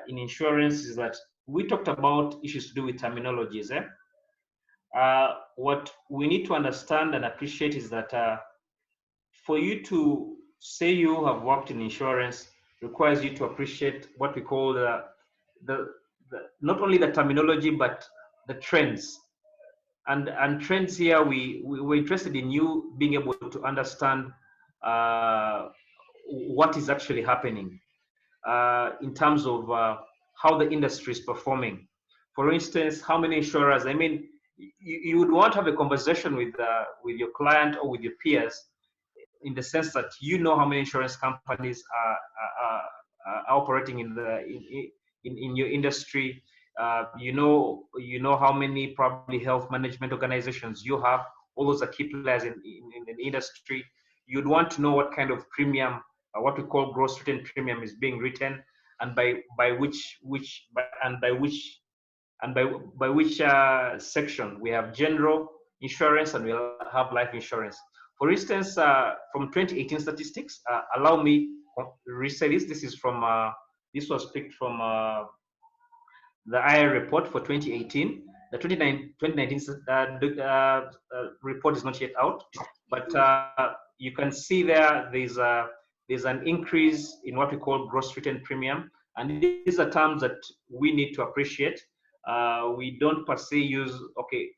in insurance is that we talked about issues to do with terminologies. What we need to understand and appreciate is that for you to say you have worked in insurance requires you to appreciate what we call the not only the terminology but the trends. And trends here, we're interested in you being able to understand what is actually happening in terms of how the industry is performing. For instance, how many insurers? I mean, you would want to have a conversation with your client or with your peers, in the sense that you know how many insurance companies are operating in your industry. You know how many probably health management organizations you have. All those are key players in the industry. You'd want to know what kind of premium, what we call gross written premium, is being written, and by which section. We have general insurance and we'll have life insurance. For instance, from 2018 statistics, allow me to resay this. This was picked from the IR report for 2018. The 2019 report is not yet out, but you can see there's an increase in what we call gross written premium, and these are terms that we need to appreciate. We don't per se use, okay,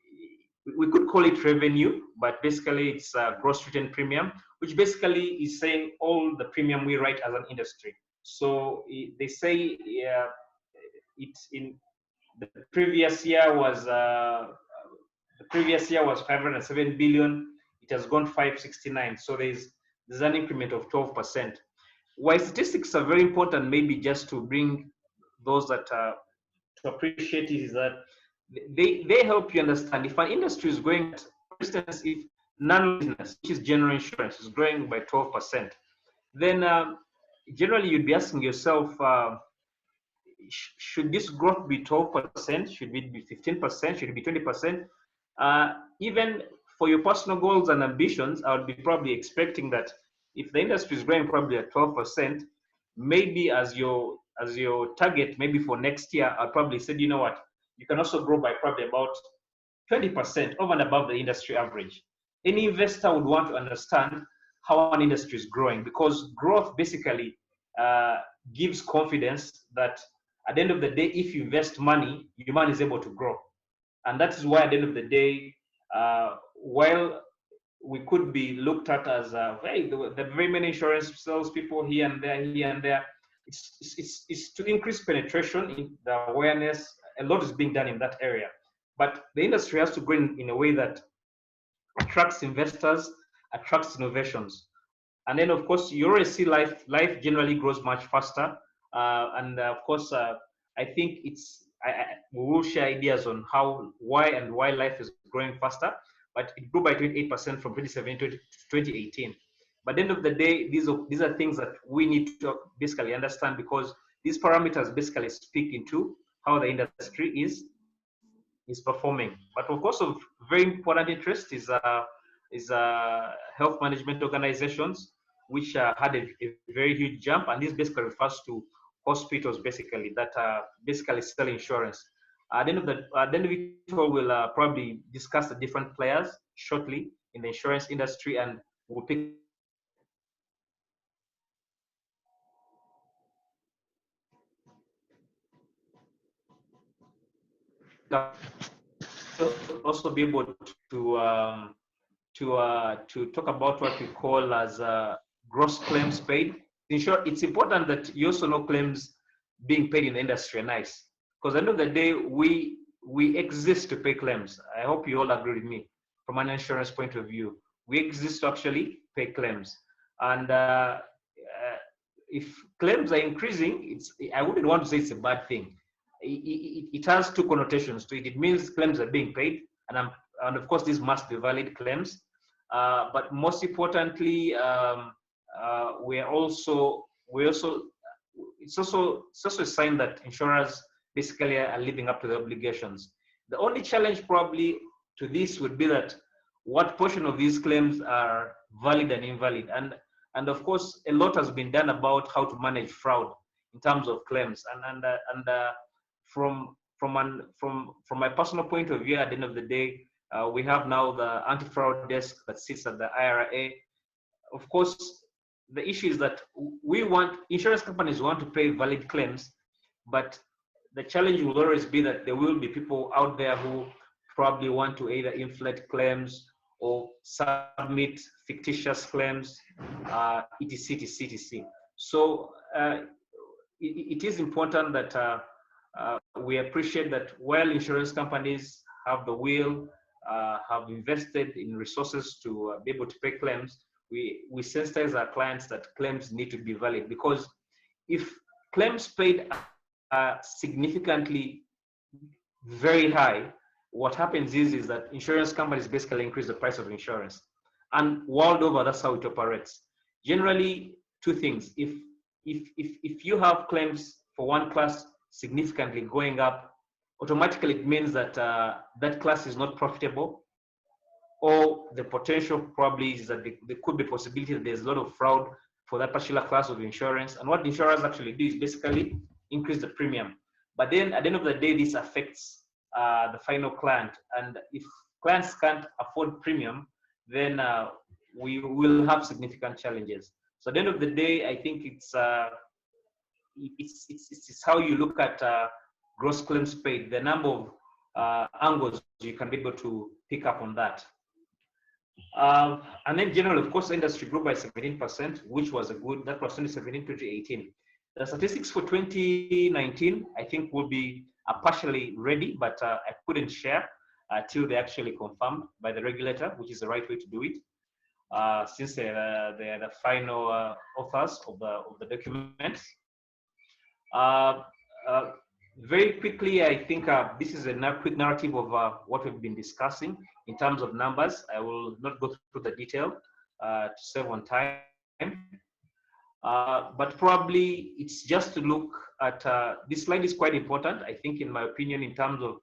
we could call it revenue, but basically it's gross written premium, which basically is saying all the premium we write as an industry. So they say it's in the previous year was 507 billion. It has gone 569. So there's an increment of 12%. Why statistics are very important, maybe just to bring those that to appreciate it, is that they help you understand if an industry is growing. For instance, if non-business, which is general insurance, is growing by 12%, then generally you'd be asking yourself, should this growth be 12%? Should it be 15%? Should it be 20%? Even for your personal goals and ambitions, I would be probably expecting that if the industry is growing probably at 12%, maybe as your target, maybe for next year, I'll probably say, you know what, you can also grow by probably about 20% over and above the industry average. Any investor would want to understand how an industry is growing, because growth basically gives confidence that at the end of the day, if you invest money, your money is able to grow. And that is why at the end of the day, while we could be looked at as the very many insurance salespeople here and there, it's to increase penetration in the awareness. A lot is being done in that area. But the industry has to grow in a way that attracts investors, attracts innovations. And then, of course, you already see life generally grows much faster. And of course, I think we will share ideas on why life is growing faster. But it grew by 28% from 2017 to 2018. But at the end of the day, these are things that we need to basically understand, because these parameters basically speak into how the industry is performing. But of course, of very important interest is health management organizations, which had a very huge jump, and this basically refers to hospitals basically that basically sell insurance. At the end of it all, we'll probably discuss the different players shortly in the insurance industry, and we'll pick also be able to talk about what we call as gross claims paid. In short, it's important that you also know claims being paid in the industry are nice, because at the end of the day, we exist to pay claims. I hope you all agree with me. From an insurance point of view, we exist to actually pay claims. And if claims are increasing, I wouldn't want to say it's a bad thing. It has two connotations to it. It means claims are being paid, and of course these must be valid claims. But most importantly, it's also a sign that insurers basically are living up to their obligations. The only challenge probably to this would be that what portion of these claims are valid and invalid, and of course a lot has been done about how to manage fraud in terms of claims, and from my personal point of view, at the end of the day, We have now the anti-fraud desk that sits at the IRA. Of course, the issue is that insurance companies want to pay valid claims, but the challenge will always be that there will be people out there who probably want to either inflate claims or submit fictitious claims, etc, etc, etc. So it is important that we appreciate that while insurance companies have the will, have invested in resources to be able to pay claims, we sensitize our clients that claims need to be valid, because if claims paid are significantly very high, what happens is that insurance companies basically increase the price of insurance. And world over, that's how it operates. Generally, two things. If you have claims for one class significantly going up, automatically it means that that class is not profitable, or the potential probably is that there could be possibility that there's a lot of fraud for that particular class of insurance. And what insurers actually do is basically increase the premium. But then at the end of the day, this affects the final client. And if clients can't afford premium, then we will have significant challenges. So at the end of the day, I think it's how you look at gross claims paid, the number of angles you can be able to pick up on that. And then general, of course, the industry grew by 17%, which was that was 2017 to 2018. The statistics for 2019, I think, will be partially ready, but I couldn't share till they actually confirmed by the regulator, which is the right way to do it, since they're the final authors of the documents. Very quickly, I think this is a quick narrative of what we've been discussing in terms of numbers. I will not go through the detail to save on time. But probably it's just to look at, this slide is quite important, I think, in my opinion, in terms of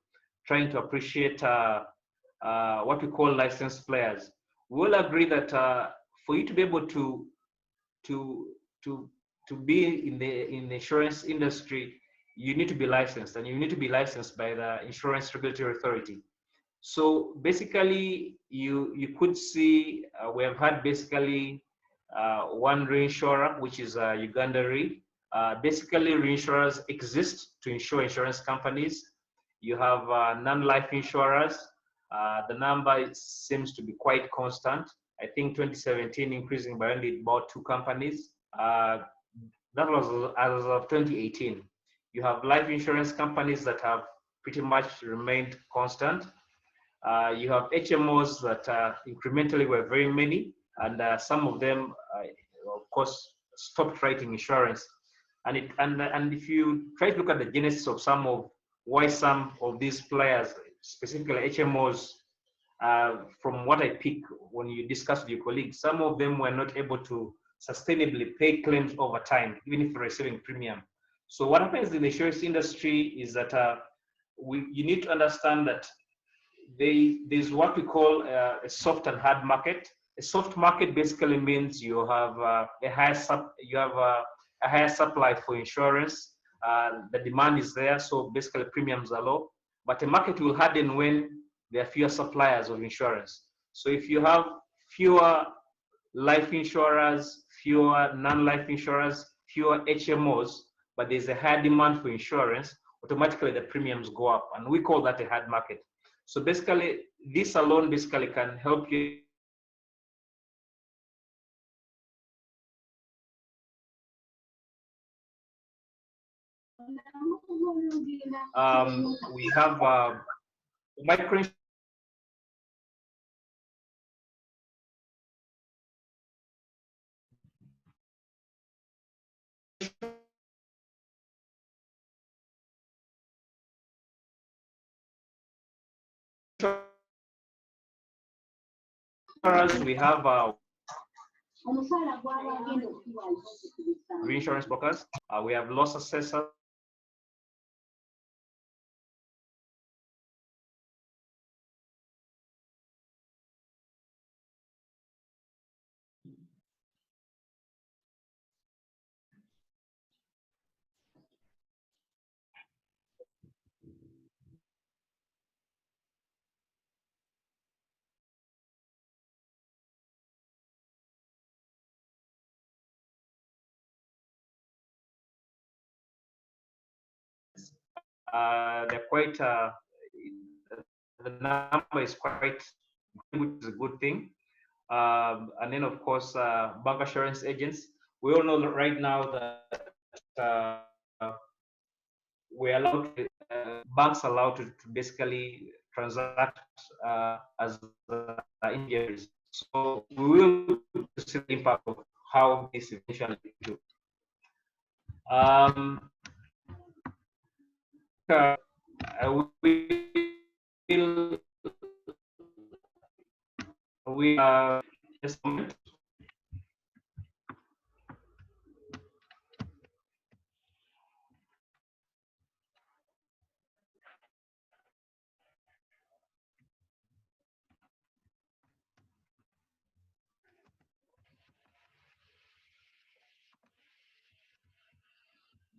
trying to appreciate what we call licensed players. We'll agree that for you to be able to be in the insurance industry, you need to be licensed, and you need to be licensed by the Insurance Regulatory Authority. So basically, you could see we have had basically one reinsurer, which is Uganda Re. Basically, reinsurers exist to insure insurance companies. You have non-life insurers. The number seems to be quite constant. I think 2017 increasing by only about 2 companies. That was as of 2018. You have life insurance companies that have pretty much remained constant. You have HMOs that incrementally were very many, and some of them, of course, stopped writing insurance. And if you try to look at the genesis of why some of these players, specifically HMOs, from what I pick when you discuss with your colleagues, some of them were not able to sustainably pay claims over time, even if receiving premium. So what happens in the insurance industry is that you need to understand that there's what we call a soft and hard market. A soft market basically means you have a higher supply for insurance. The demand is there, so basically premiums are low. But a market will harden when there are fewer suppliers of insurance. So if you have fewer life insurers, fewer non-life insurers, fewer HMOs, but there's a high demand for insurance, automatically the premiums go up, and we call that a hard market. So basically, this alone basically can help you we have micro we have reinsurance brokers, we have loss assessors, they're quite, the number is quite, which is a good thing. And then of course, bank assurance agents. We all know that right now that we're allowed to, banks are allowed to basically transact as intermediaries. So we will see the impact of how this eventually do. We just a moment.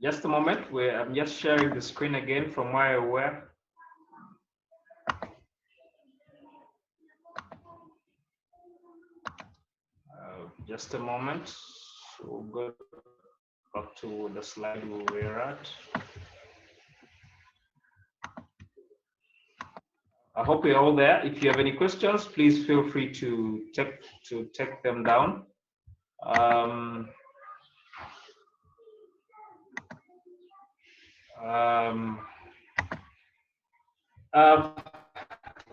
Just a moment. I'm just sharing the screen again from where I were. Just a moment. We'll go back to the slide we were at. I hope you're all there. If you have any questions, please feel free to take them down.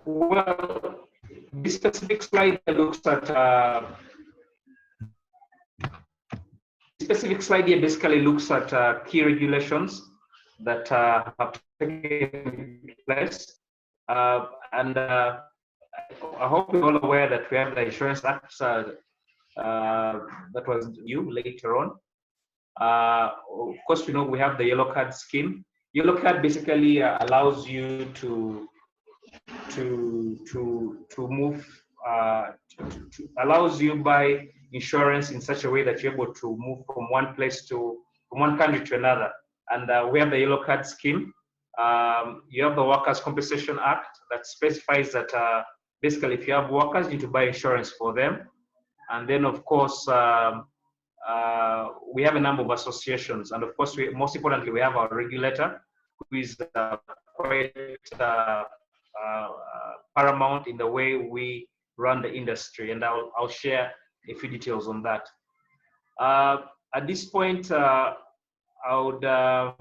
Well, this specific slide looks at basically looks at key regulations that have taken place, and I hope you're all aware that we have the Insurance Act that was due later on. Of course, we know we have the Yellow Card scheme. Yellow Card basically allows you to move, allows you buy insurance in such a way that you're able to move from one country to another. And we have the Yellow Card scheme. You have the Workers' Compensation Act that specifies that basically if you have workers, you need to buy insurance for them. And then of course, we have a number of associations. And of course, most importantly, we have our regulator, who is quite paramount in the way we run the industry. And I'll share a few details on that. At this point, I would want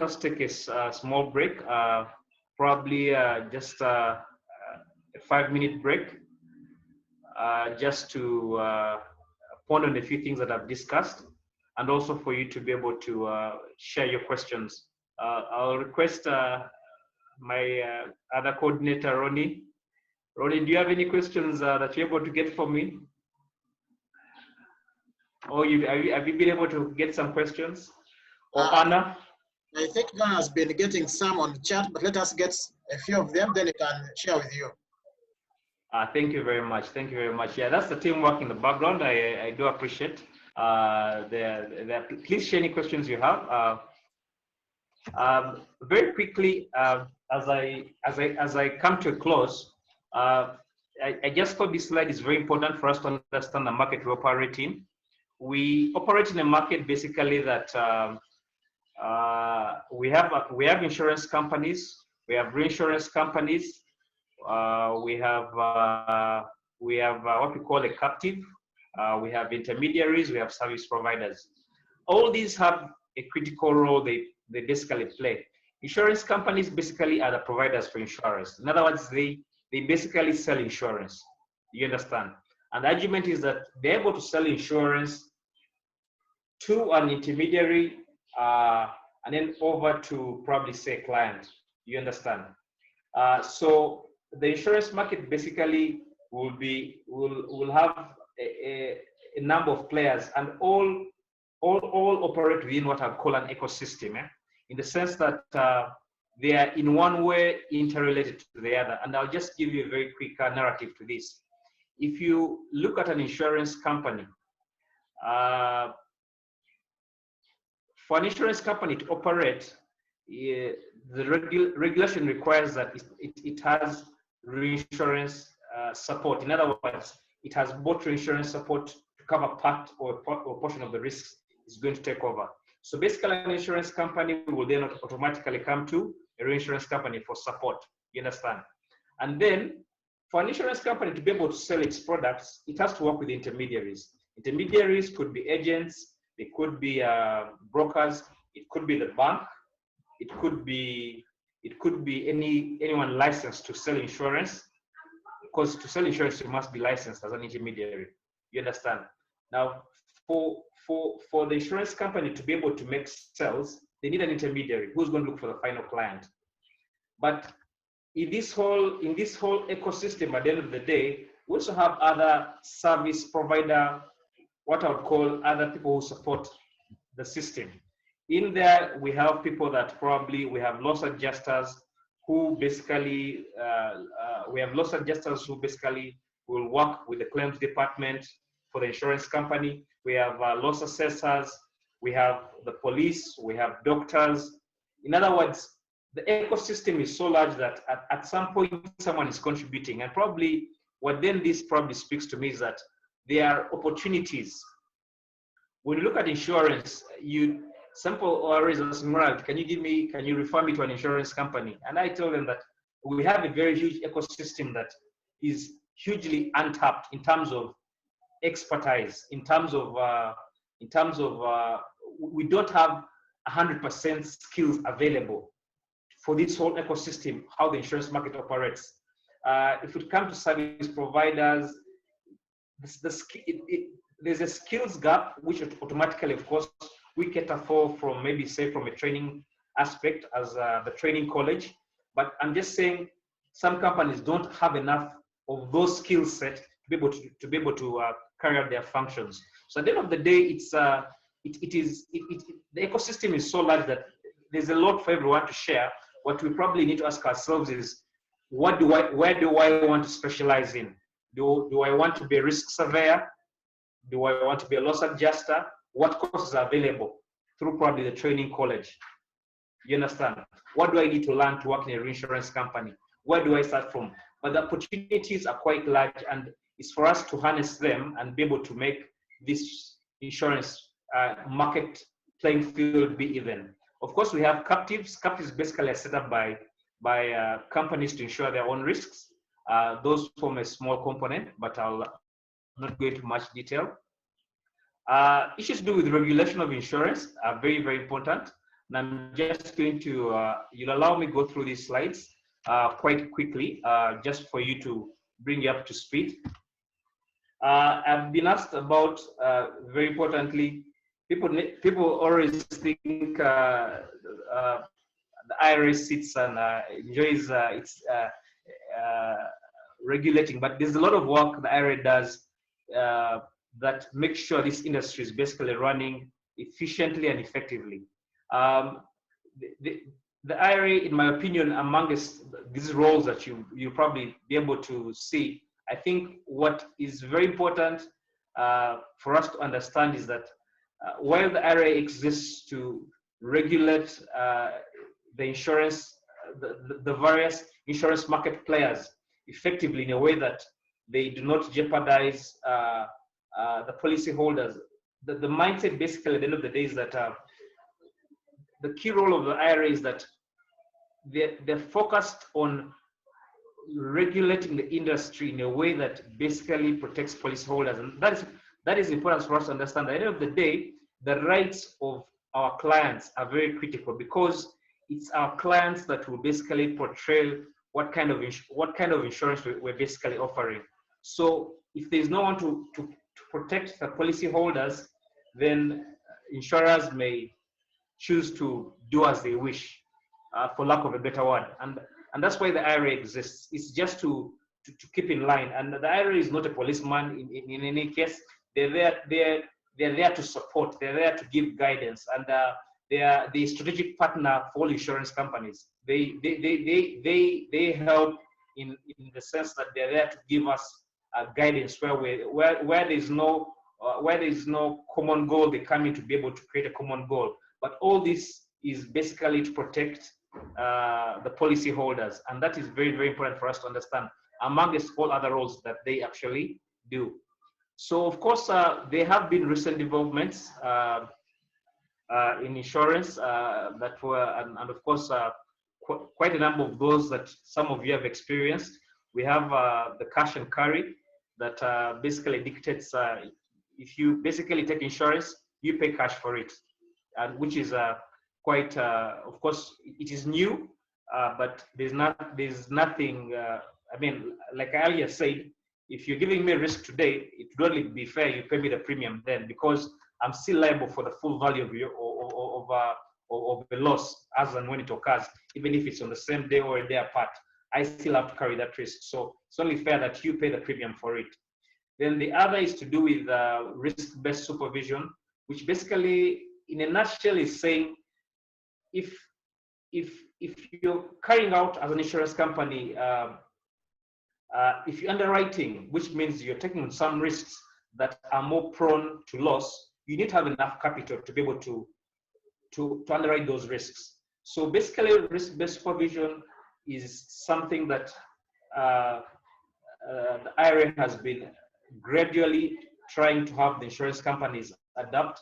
us to take a small break, probably just a 5-minute break, just to ponder on a few things that I've discussed, and also for you to be able to share your questions. I'll request my other coordinator, Ronnie. Ronnie, do you have any questions that you're able to get for me? Or have you been able to get some questions? Or Anna? I think Anna has been getting some on the chat, but let us get a few of them, then I can share with you. Thank you very much. Thank you very much. Yeah, that's the teamwork in the background. I do appreciate. Please share any questions you have. Very quickly, as I come to a close, I just thought this slide is very important for us to understand the market we operate in. We operate in a market basically that we have insurance companies, we have reinsurance companies, we have what we call a captive, we have intermediaries, we have service providers. All these have a critical role they basically play. Insurance companies basically are the providers for insurance. In other words, they basically sell insurance. You understand? And the argument is that they're able to sell insurance to an intermediary and then over to probably say a client. You understand? So the insurance market basically will have a number of players, and all operate within what I call an ecosystem, in the sense that they are in one way interrelated to the other. And I'll just give you a very quick narrative to this. If you look at an insurance company, for an insurance company to operate, the regulation requires that it has reinsurance support. In other words, it has both reinsurance support to cover part or portion of the risks it's going to take over. So basically, an insurance company will then automatically come to a reinsurance company for support. You understand? And then for an insurance company to be able to sell its products, it has to work with intermediaries. Intermediaries could be agents, they could be brokers, it could be the bank, it could be anyone licensed to sell insurance. Because to sell insurance, you must be licensed as an intermediary. You understand? Now, for the insurance company to be able to make sales, they need an intermediary who's going to look for the final client. But in this whole ecosystem, at the end of the day, we also have other service provider, what I would call other people who support the system. In there, we have people that probably, we have loss adjusters who basically, will work with the claims department for the insurance company. We have loss assessors, we have the police, we have doctors. In other words, the ecosystem is so large that at some point someone is contributing, and probably what then this probably speaks to me is that there are opportunities. When you look at insurance, simple always ask me, can you refer me to an insurance company? And I tell them that we have a very huge ecosystem that is hugely untapped in terms of expertise, in terms of we don't have 100% skills available for this whole ecosystem, how the insurance market operates. If it comes to service providers, there's a skills gap, which automatically, of course, we cater for from maybe say from a training aspect as the training college. But I'm just saying some companies don't have enough of those skill set to be able to carry out their functions. So at the end of the day, it's the ecosystem is so large that there's a lot for everyone to share. What we probably need to ask ourselves is, where do I want to specialize in? Do I want to be a risk surveyor? Do I want to be a loss adjuster? What courses are available through probably the training college? You understand? What do I need to learn to work in a reinsurance company? Where do I start from? But the opportunities are quite large, and it's for us to harness them and be able to make this insurance market playing field be even. Of course, we have captives. Captives basically are set up by companies to insure their own risks. Those form a small component, but I'll not go into much detail. Issues to do with regulation of insurance are very, very important. And I'm just going to, you'll allow me to go through these slides quite quickly, just for you to bring you up to speed. I've been asked about, very importantly, people always think the IRA sits and enjoys its regulating, but there's a lot of work the IRA does that makes sure this industry is basically running efficiently and effectively. The IRA, in my opinion, amongst these roles that you'll probably be able to see, I think what is very important for us to understand is that while the IRA exists to regulate the insurance, the various insurance market players effectively in a way that they do not jeopardize the policyholders, the mindset basically at the end of the day is that the key role of the IRA is that they're focused on regulating the industry in a way that basically protects policyholders. And that is important for us to understand. At the end of the day, the rights of our clients are very critical, because it's our clients that will basically portray what kind of insurance we're basically offering. So if there's no one to protect the policyholders, then insurers may choose to do as they wish, for lack of a better word. And that's why the IRA exists. It's just to keep in line. And the IRA is not a policeman in any case. They're there to support. They're there to give guidance. And they are the strategic partner for all insurance companies. They help in the sense that they're there to give us guidance where there's no common goal. They come in to be able to create a common goal. But all this is basically to protect the policy holders, and that is very, very important for us to understand amongst all other roles that they actually do. So of course, there have been recent developments in insurance that were, and of course, quite a number of those that some of you have experienced. We have the cash and carry that basically dictates if you basically take insurance, you pay cash for it, and which is quite, of course, it is new, but there's nothing. I mean, like I earlier said, if you're giving me risk today, it would only be fair you pay me the premium then, because I'm still liable for the full value of your of the loss as and when it occurs, even if it's on the same day or a day apart. I still have to carry that risk. So it's only fair that you pay the premium for it. Then the other is to do with risk-based supervision, which basically, in a nutshell, is saying if you're carrying out as an insurance company, if you're underwriting, which means you're taking some risks that are more prone to loss, you need to have enough capital to be able to underwrite those risks. So basically, risk-based supervision is something that the IRA has been gradually trying to have the insurance companies adapt.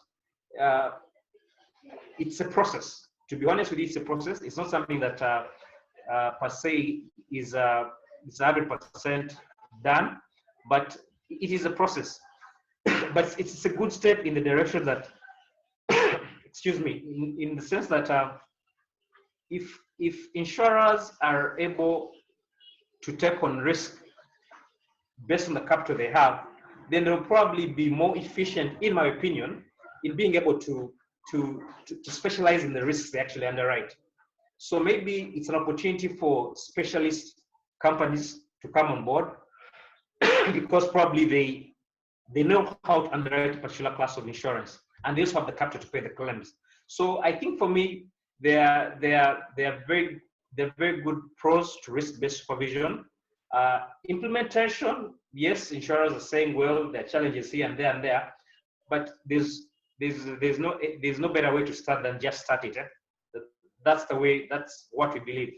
It's a process. To be honest with you, it's a process. It's not something that per se is 100% done, but it is a process. But it's a good step in the direction that, excuse me, in the sense that if insurers are able to take on risk based on the capital they have, then they'll probably be more efficient, in my opinion, in being able to specialize in the risks they actually underwrite. So maybe it's an opportunity for specialist companies to come on board because probably they know how to underwrite a particular class of insurance, and they also have the capital to pay the claims. So I think for me, they are very good pros to risk-based supervision. Implementation, yes, insurers are saying, well, there are challenges here and there, but there's no better way to start than just start it. That's the way. That's what we believe.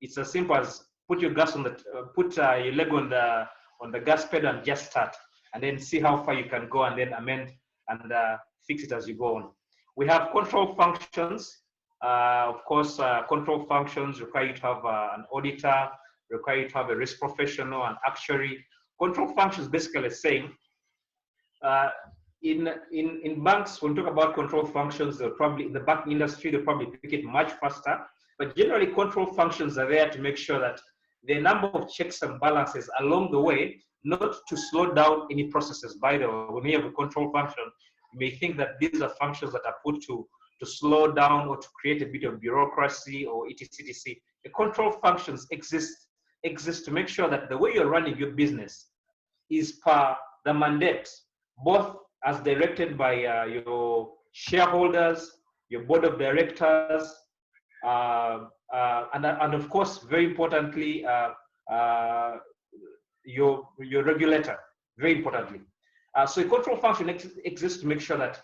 It's as simple as put your gas on the put your leg on the gas pedal and just start, and then see how far you can go, and then amend and fix it as you go on. We have control functions. Of course, control functions require you to have an auditor, require you to have a risk professional, an actuary. Control functions basically saying, in banks, when we talk about control functions, they'll probably, in the banking industry, they'll probably pick it much faster. But generally, control functions are there to make sure that the number of checks and balances along the way, not to slow down any processes. By the way, when you have a control function, you may think that these are functions that are put to slow down or to create a bit of bureaucracy or etc. The control functions exist to make sure that the way you're running your business is per the mandate, both as directed by your shareholders, your board of directors, and of course, very importantly, your regulator, very importantly. So a control function exists to make sure that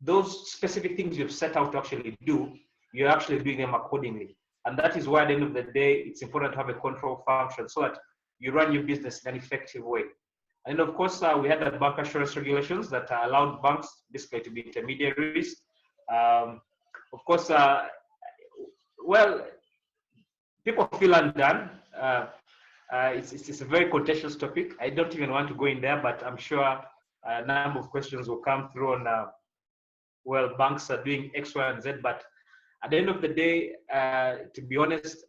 those specific things you've set out to actually do, you're actually doing them accordingly. And that is why at the end of the day, it's important to have a control function so that you run your business in an effective way. And of course, we had the bank assurance regulations that allowed banks basically to be intermediaries. Of course, well, people feel undone. It's a very contentious topic. I don't even want to go in there, but I'm sure a number of questions will come through on, well, banks are doing X, Y, and Z. But at the end of the day, to be honest,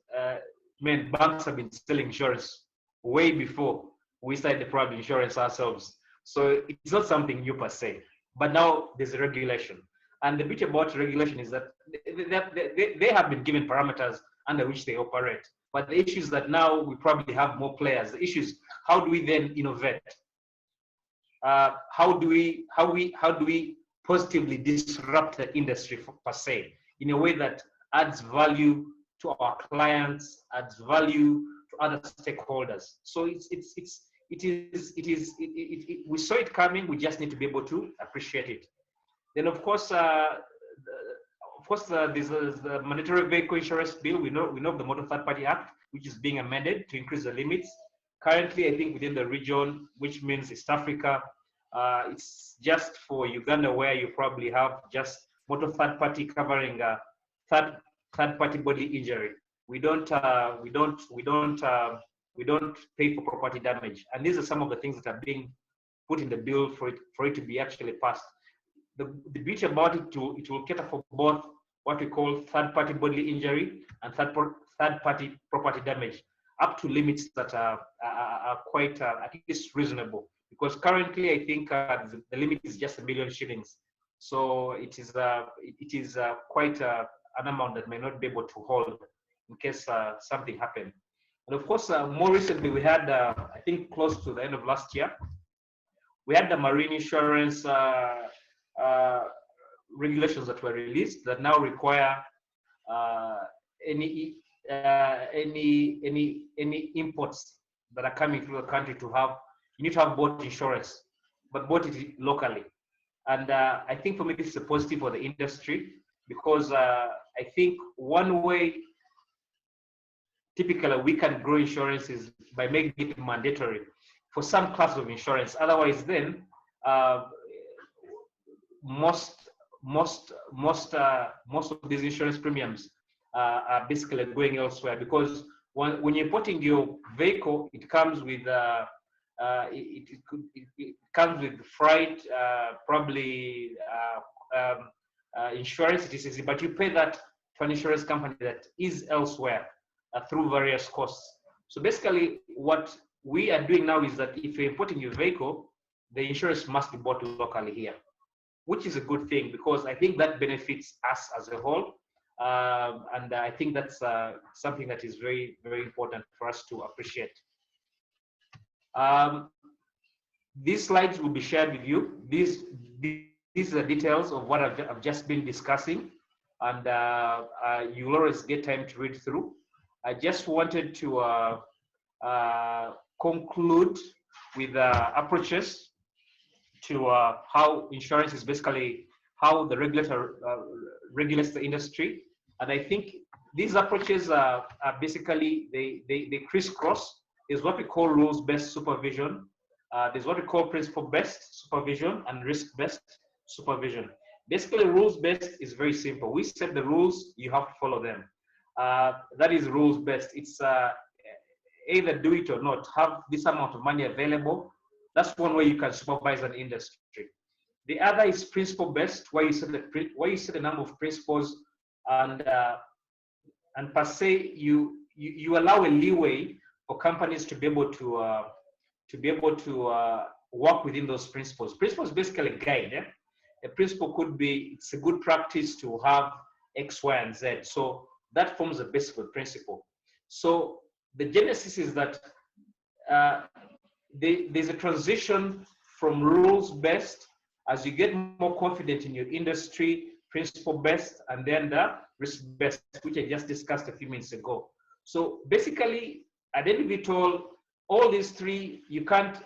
banks have been selling insurance way before we started the private insurance ourselves. So it's not something new per se. But now there's a regulation. And the bit about regulation is that they have been given parameters under which they operate. But the issue is that now we probably have more players. The issue is, how do we then innovate? How do we positively disrupt the industry per se in a way that adds value to our clients, adds value to other stakeholders? So we saw it coming. We just need to be able to appreciate it. Then, of course, there's the Mandatory Vehicle Insurance Bill. We know the Motor Third Party Act, which is being amended to increase the limits. Currently, I think within the region, which means East Africa, it's just for Uganda, where you probably have just motor third party covering third party bodily injury. We don't pay for property damage, and these are some of the things that are being put in the bill for it to be actually passed. The beauty about it will cater for both what we call third party bodily injury and third party property damage, up to limits that are quite at least reasonable. Because currently, I think the limit is just $1 million shillings. So it is quite an amount that may not be able to hold in case something happened. And of course, more recently, we had, I think close to the end of last year, we had the marine insurance regulations that were released that now require any imports that are coming through the country to have, you need to have boat insurance, but boat it locally. And I think for me, this is a positive for the industry, because I think one way typically we can grow insurance is by making it mandatory for some class of insurance. Otherwise, then most of these insurance premiums are basically going elsewhere, because when you're importing your vehicle, it comes with it comes with freight, probably insurance, etc. But you pay that to an insurance company that is elsewhere through various costs. So basically, what we are doing now is that if you're importing your vehicle, the insurance must be bought locally here, which is a good thing, because I think that benefits us as a whole. And I think that's something that is very, very important for us to appreciate. These slides will be shared with you. These are the details of what I've just been discussing, and you'll always get time to read through. I just wanted to conclude with approaches to how insurance is basically how the regulator regulates the industry. And I think these approaches are basically, they crisscross. Is what we call rules-based supervision. There's what we call principle-based supervision and risk-based supervision. Basically, rules-based is very simple. We set the rules, you have to follow them. That is rules-based. It's either do it or not. Have this amount of money available. That's one way you can supervise an industry. The other is principle-based, where you set a number of principles, and per se you allow a leeway for companies to be able to work within those principles. Principles basically guide. Eh? A principle could be, it's a good practice to have X, Y, and Z. So that forms a basis of a principle. So the genesis is that there's a transition from rules-based as you get more confident in your industry, principle-based, and then the risk-based, which I just discussed a few minutes ago. So basically, at the end of it all these three, you can't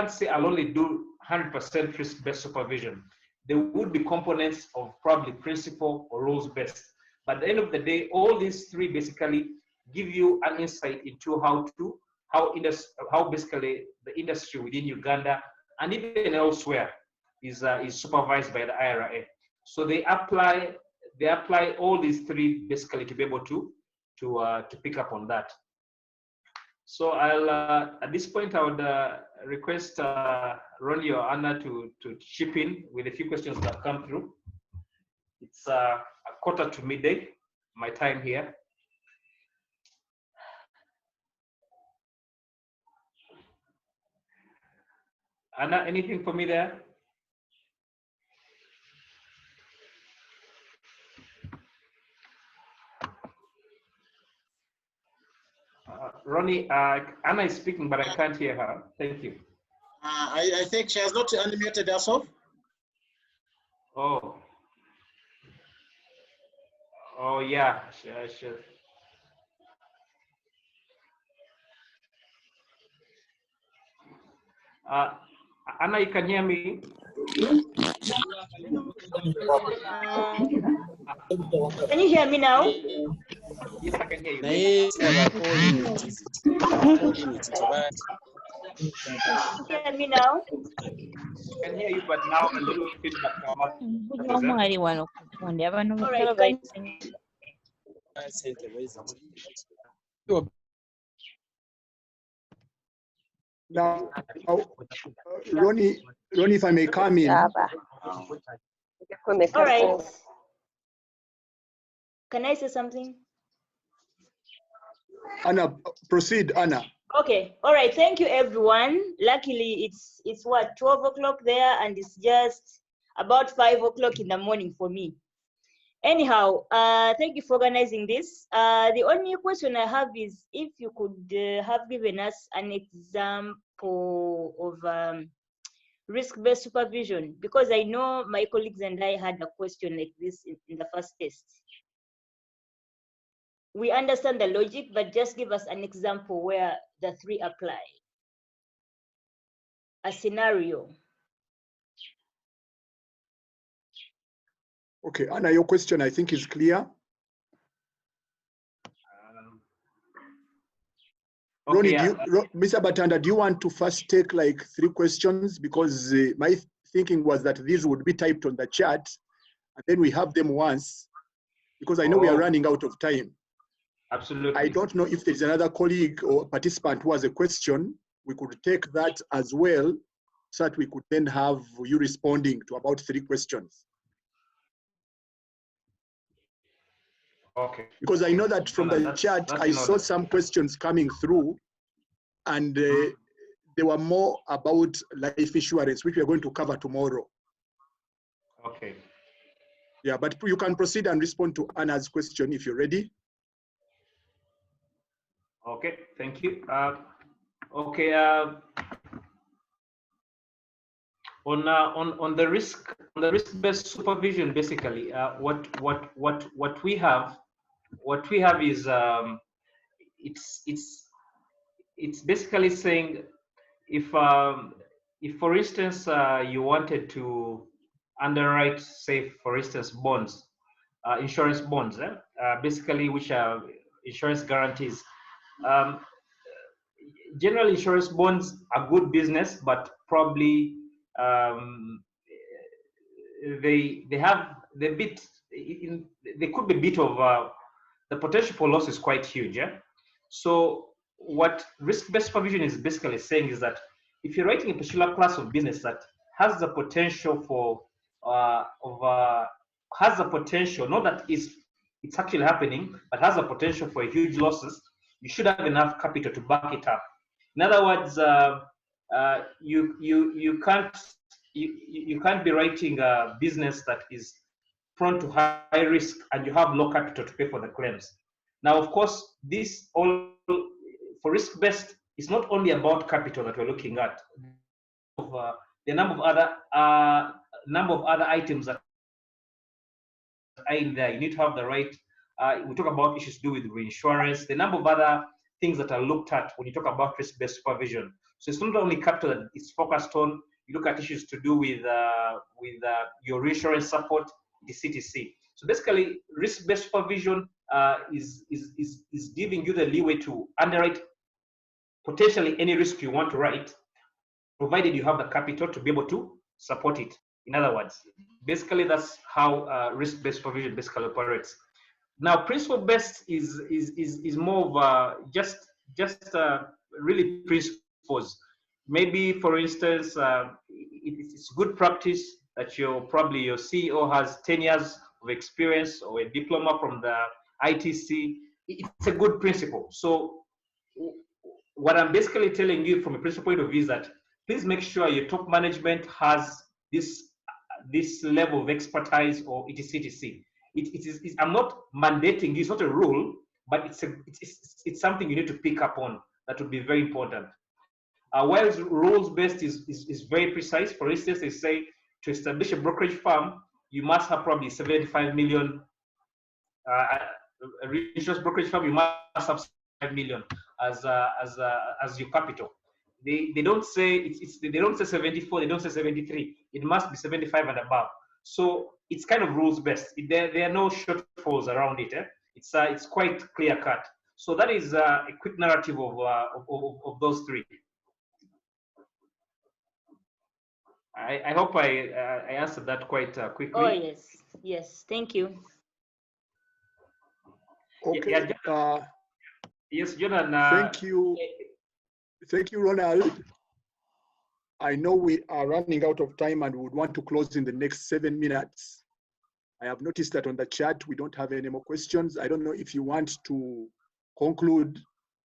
say I'll only do 100% risk-based supervision. There would be components of probably principle or rules-based. But at the end of the day, all these three basically give you an insight into how basically the industry within Uganda and even elsewhere is supervised by the IRA. So they apply all these three basically to be able to pick up on that. So I'll at this point I would request Ronnie or Anna to chip in with a few questions that have come through. It's a quarter to midday, my time here. Anna, anything for me there? Ronnie, Anna is speaking, but I can't hear her. Thank you. I think she has not unmuted herself. Oh. Oh, yeah. Sure. Anna, you can hear me? Can you hear me now? Yes, I can hear you. Can you hear me now? can hear you, but now a little feedback. Omwali wano ku Bukonde abantu All right, bayise Now, Ronnie, if I may come in. All right. Can I say something? Anna, proceed, Anna. Okay. All right. Thank you, everyone. Luckily, it's what, 12 o'clock there, and it's just about 5 o'clock in the morning for me. Anyhow, thank you for organizing this. The only question I have is if you could have given us an example of risk-based supervision, because I know my colleagues and I had a question like this in the first test. We understand the logic, but just give us an example where the three apply. A scenario. Okay, Anna, your question I think is clear. Okay, Ronnie, Mr. Batanda, do you want to first take like 3 questions? Because my thinking was that these would be typed on the chat, and then we have them once, because I know we are running out of time. Absolutely. I don't know if there's another colleague or participant who has a question. We could take that as well, so that we could then have you responding to about 3 questions. Okay. Because I know that from the chat, I saw some questions coming through, and they were more about life insurance, which we are going to cover tomorrow. Okay. Yeah, but you can proceed and respond to Anna's question if you're ready. Okay, thank you. Okay. On the risk-based supervision, basically, what we have is it's basically saying if for instance you wanted to underwrite, say for instance bonds, insurance bonds, basically which are insurance guarantees. General insurance bonds are good business, but probably they could be a bit of the potential for loss is quite huge. Yeah? So what risk-based supervision is basically saying is that if you're writing a particular class of business that has the potential for has the potential, not that it's actually happening, but has the potential for huge losses, you should have enough capital to back it up. In other words, you can't be writing a business that is prone to high risk and you have low capital to pay for the claims. Now, of course, this all for risk-based is not only about capital that we're looking at. The number of other items that are in there. You need to have the right. We talk about issues to do with reinsurance. The number of other things that are looked at when you talk about risk-based supervision. So it's not only capital that it's focused on. You look at issues to do with your reinsurance support, etc. So basically, risk-based supervision is giving you the leeway to underwrite potentially any risk you want to write, provided you have the capital to be able to support it. In other words, basically that's how risk-based supervision basically operates. Now, principle-based is more of just really principles. Maybe, for instance, it's good practice that your CEO has 10 years of experience or a diploma from the ITC. It's a good principle. So what I'm basically telling you from a principle point of view is that please make sure your top management has this level of expertise or etc. I'm not mandating you, it's not a rule, but it's something you need to pick up on that would be very important. While rules-based is very precise. For instance, they say to establish a brokerage firm, you must have probably 75 million. A reinsurance brokerage firm, you must have 5 million as your capital. They don't say they don't say 74, they don't say 73. It must be 75 and above. So it's kind of rules based. There are no shortfalls around it. It's quite clear cut. So that is a quick narrative of those three. I hope I answered that quite quickly. Oh, yes. Yes. Thank you. Okay. Yes, Jonathan. Thank you. Thank you, Ronald. I know we are running out of time and we would want to close in the next 7 minutes. I have noticed that on the chat, we don't have any more questions. I don't know if you want to conclude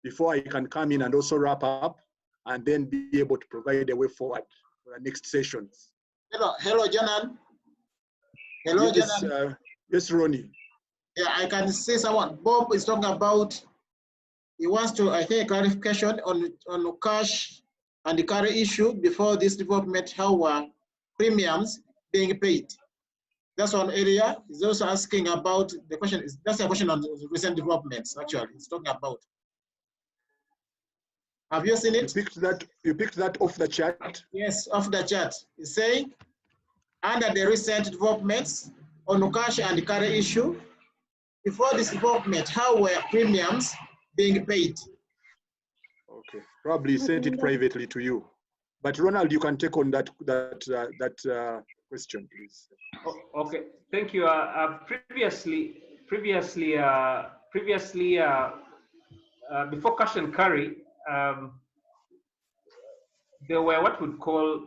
before I can come in and also wrap up and then be able to provide a way forward for the next sessions. Hello, Janan. Hello, Yes, Janan. yes, Ronnie. Yeah, I can see someone. Bob is talking about, he wants to, I think, clarification on cash and the carry issue before this development, how premiums being paid. That's one area. He's also asking about the question. That's a question on recent developments, actually. It's talking about. Have you seen it? You picked that off the chat? Yes, off the chat. It's saying, under the recent developments on cash and carry issue, before this development, how were premiums being paid? Okay, probably sent it privately to you. But Ronald, you can take on that question, please. Okay, thank you. Previously, before cash and carry, there were what we'd call,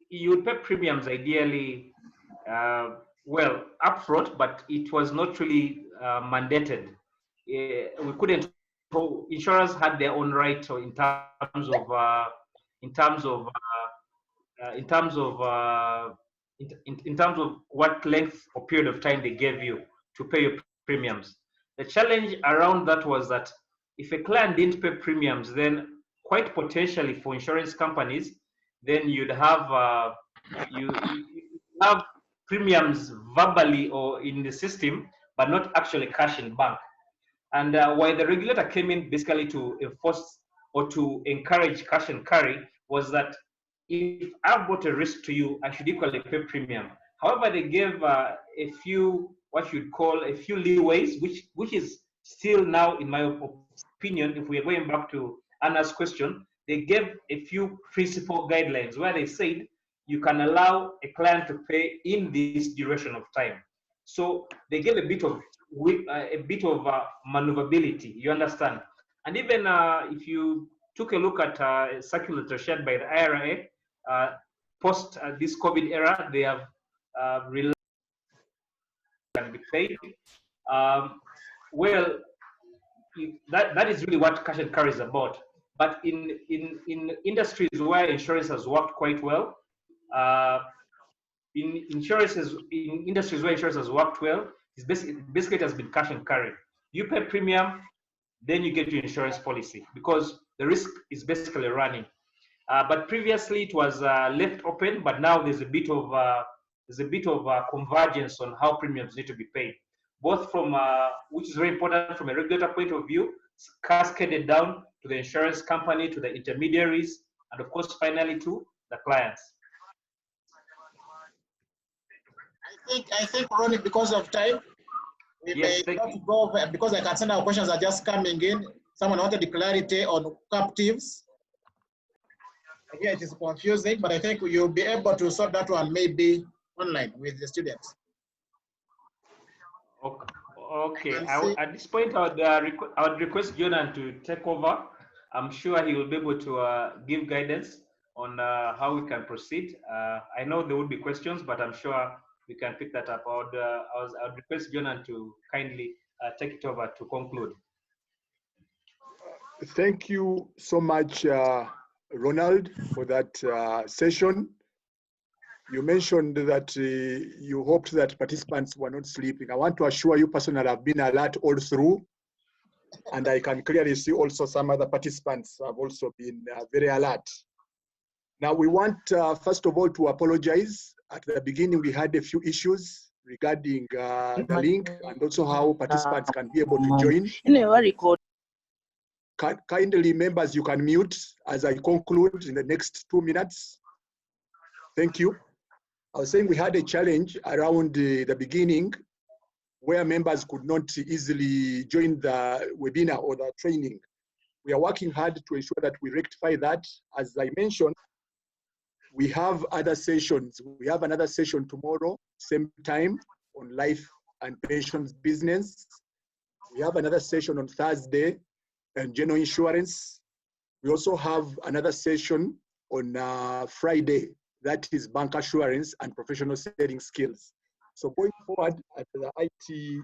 you would pay premiums ideally, well, upfront, but it was not really mandated. We couldn't. Insurers had their own right in terms of what length or period of time they gave you to pay your premiums. The challenge around that was that if a client didn't pay premiums, then quite potentially for insurance companies, then you'd have you have premiums verbally or in the system, but not actually cash in bank. And why the regulator came in basically to enforce or to encourage cash and carry was that if I've brought a risk to you, I should equally pay premium. However, they gave a few, what you'd call a few leeways, which is still now, in my opinion, if we're going back to Anna's question, they gave a few principal guidelines where they said you can allow a client to pay in this duration of time. So they gave a bit of maneuverability, you understand? And even if you took a look at a circular shared by the IRA, post this COVID era, they have relied can be paid. Well, that is really what cash and carry is about. But in industries where insurance has worked quite well, in industries where insurance has worked well, it's basically it has been cash and carry. You pay premium, then you get your insurance policy because the risk is basically running. But previously it was left open, but now there's a bit of convergence on how premiums need to be paid, both from which is very important from a regulator point of view, cascaded down to the insurance company, to the intermediaries, and of course finally to the clients. I think Ronnie, because of time, we may not go over, because I can send our questions are just coming in. Someone wanted the clarity on captives. Yeah, it is confusing, but I think you'll be able to sort that one maybe online with the students. Okay. At this point, I would request Jonan to take over. I'm sure he will be able to give guidance on how we can proceed. I know there will be questions, but I'm sure we can pick that up. I would request Jonan to kindly take it over to conclude. Thank you so much, Ronald, for that session. You mentioned that you hoped that participants were not sleeping. I want to assure you personally, I've been alert all through, and I can clearly see also some other participants have also been very alert. Now we want, first of all, to apologize. At the beginning, we had a few issues regarding the link and also how participants can be able to join. Kindly, members, you can mute as I conclude in the next 2 minutes. Thank you. I was saying we had a challenge around the beginning where members could not easily join the webinar or the training. We are working hard to ensure that we rectify that. As I mentioned, We have other sessions. We have another session tomorrow, same time, on life and pensions business. We have another session on Thursday on general insurance. We also have another session on Friday, that is bank assurance and professional selling skills. So going forward, at the IT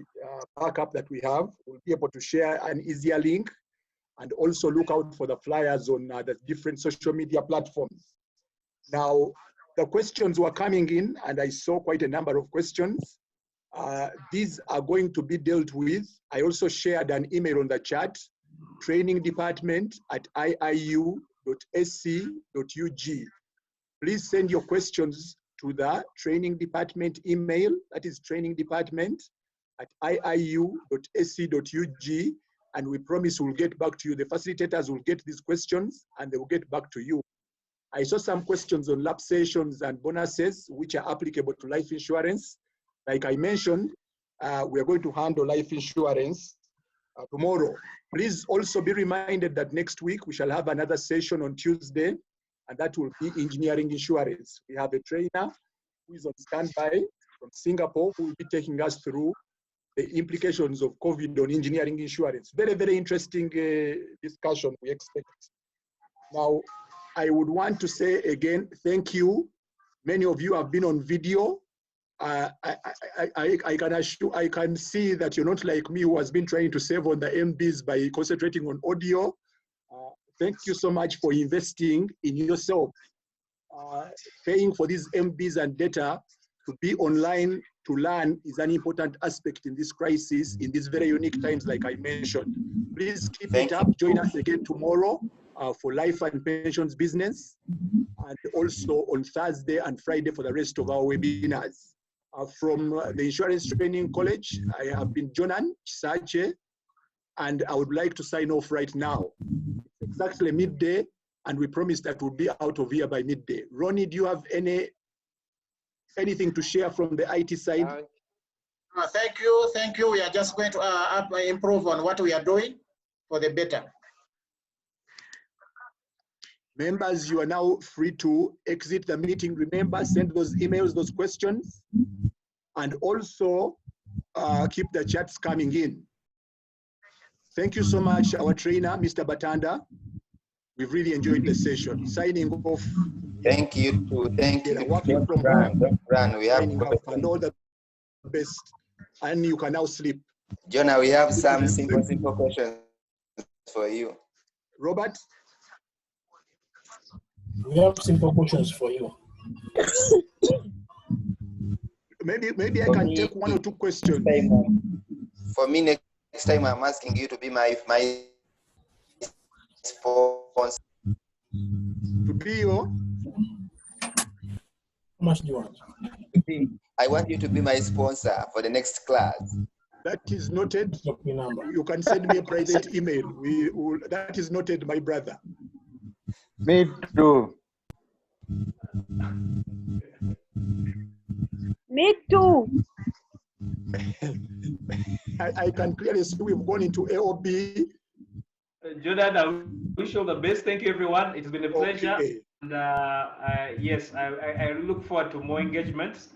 backup that we have, we'll be able to share an easier link and also look out for the flyers on the different social media platforms. Now, the questions were coming in, and I saw quite a number of questions. These are going to be dealt with. I also shared an email on the chat, trainingdepartment@iiu.sc.ug. Please send your questions to the training department email, that is trainingdepartment@iiu.sc.ug, and we promise we'll get back to you. The facilitators will get these questions and they will get back to you. I saw some questions on lap sessions and bonuses, which are applicable to life insurance. Like I mentioned, we are going to handle life insurance tomorrow. Please also be reminded that next week we shall have another session on Tuesday, and that will be engineering insurance. We have a trainer who is on standby from Singapore who will be taking us through the implications of COVID on engineering insurance. Very, very interesting discussion we expect. Now, I would want to say again, thank you. Many of you have been on video. I can see that you're not like me who has been trying to save on the MBs by concentrating on audio. Thank you so much for investing in yourself. Paying for these MBs and data to be online to learn is an important aspect in this crisis, in these very unique times, like I mentioned. Please keep it up. Join us again tomorrow for life and pensions business, and also on Thursday and Friday for the rest of our webinars. From the Insurance Training College, I have been Jonan Chisache, and I would like to sign off right now. It's exactly midday, and we promise that we'll be out of here by midday. Ronnie, do you have anything to share from the IT side? Thank you. We are just going to improve on what we are doing for the better. Members, you are now free to exit the meeting. Remember, send those emails, those questions, and also keep the chats coming in. Thank you so much, our trainer, Mr. Batanda. We've really enjoyed the session. Signing off. Thank you too. Thank you. Working from home. We have and all the best. And you can now sleep. Jonah, we have some simple questions for you. Robert? We have simple questions for you. Maybe I can take one or two questions. For me, next time I'm asking you to be my sponsor. To be your? How much do you want? I want you to be my sponsor for the next class. That is noted. You can send me a private email. That is noted, my brother. Me too. Me too. I can clearly see we've gone into AOB. Jordan, I wish you all the best. Thank you, everyone. It's been a pleasure. Okay. And yes, I look forward to more engagements.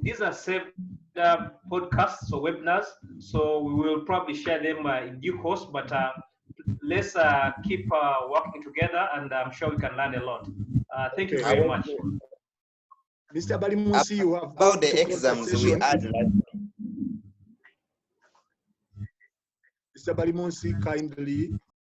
These are saved podcasts or webinars, so we will probably share them in due course, but let's keep working together, and I'm sure we can learn a lot. Thank you very much. Mr. Balimusi, you have about the exams we had. Mr. Balimusi, kindly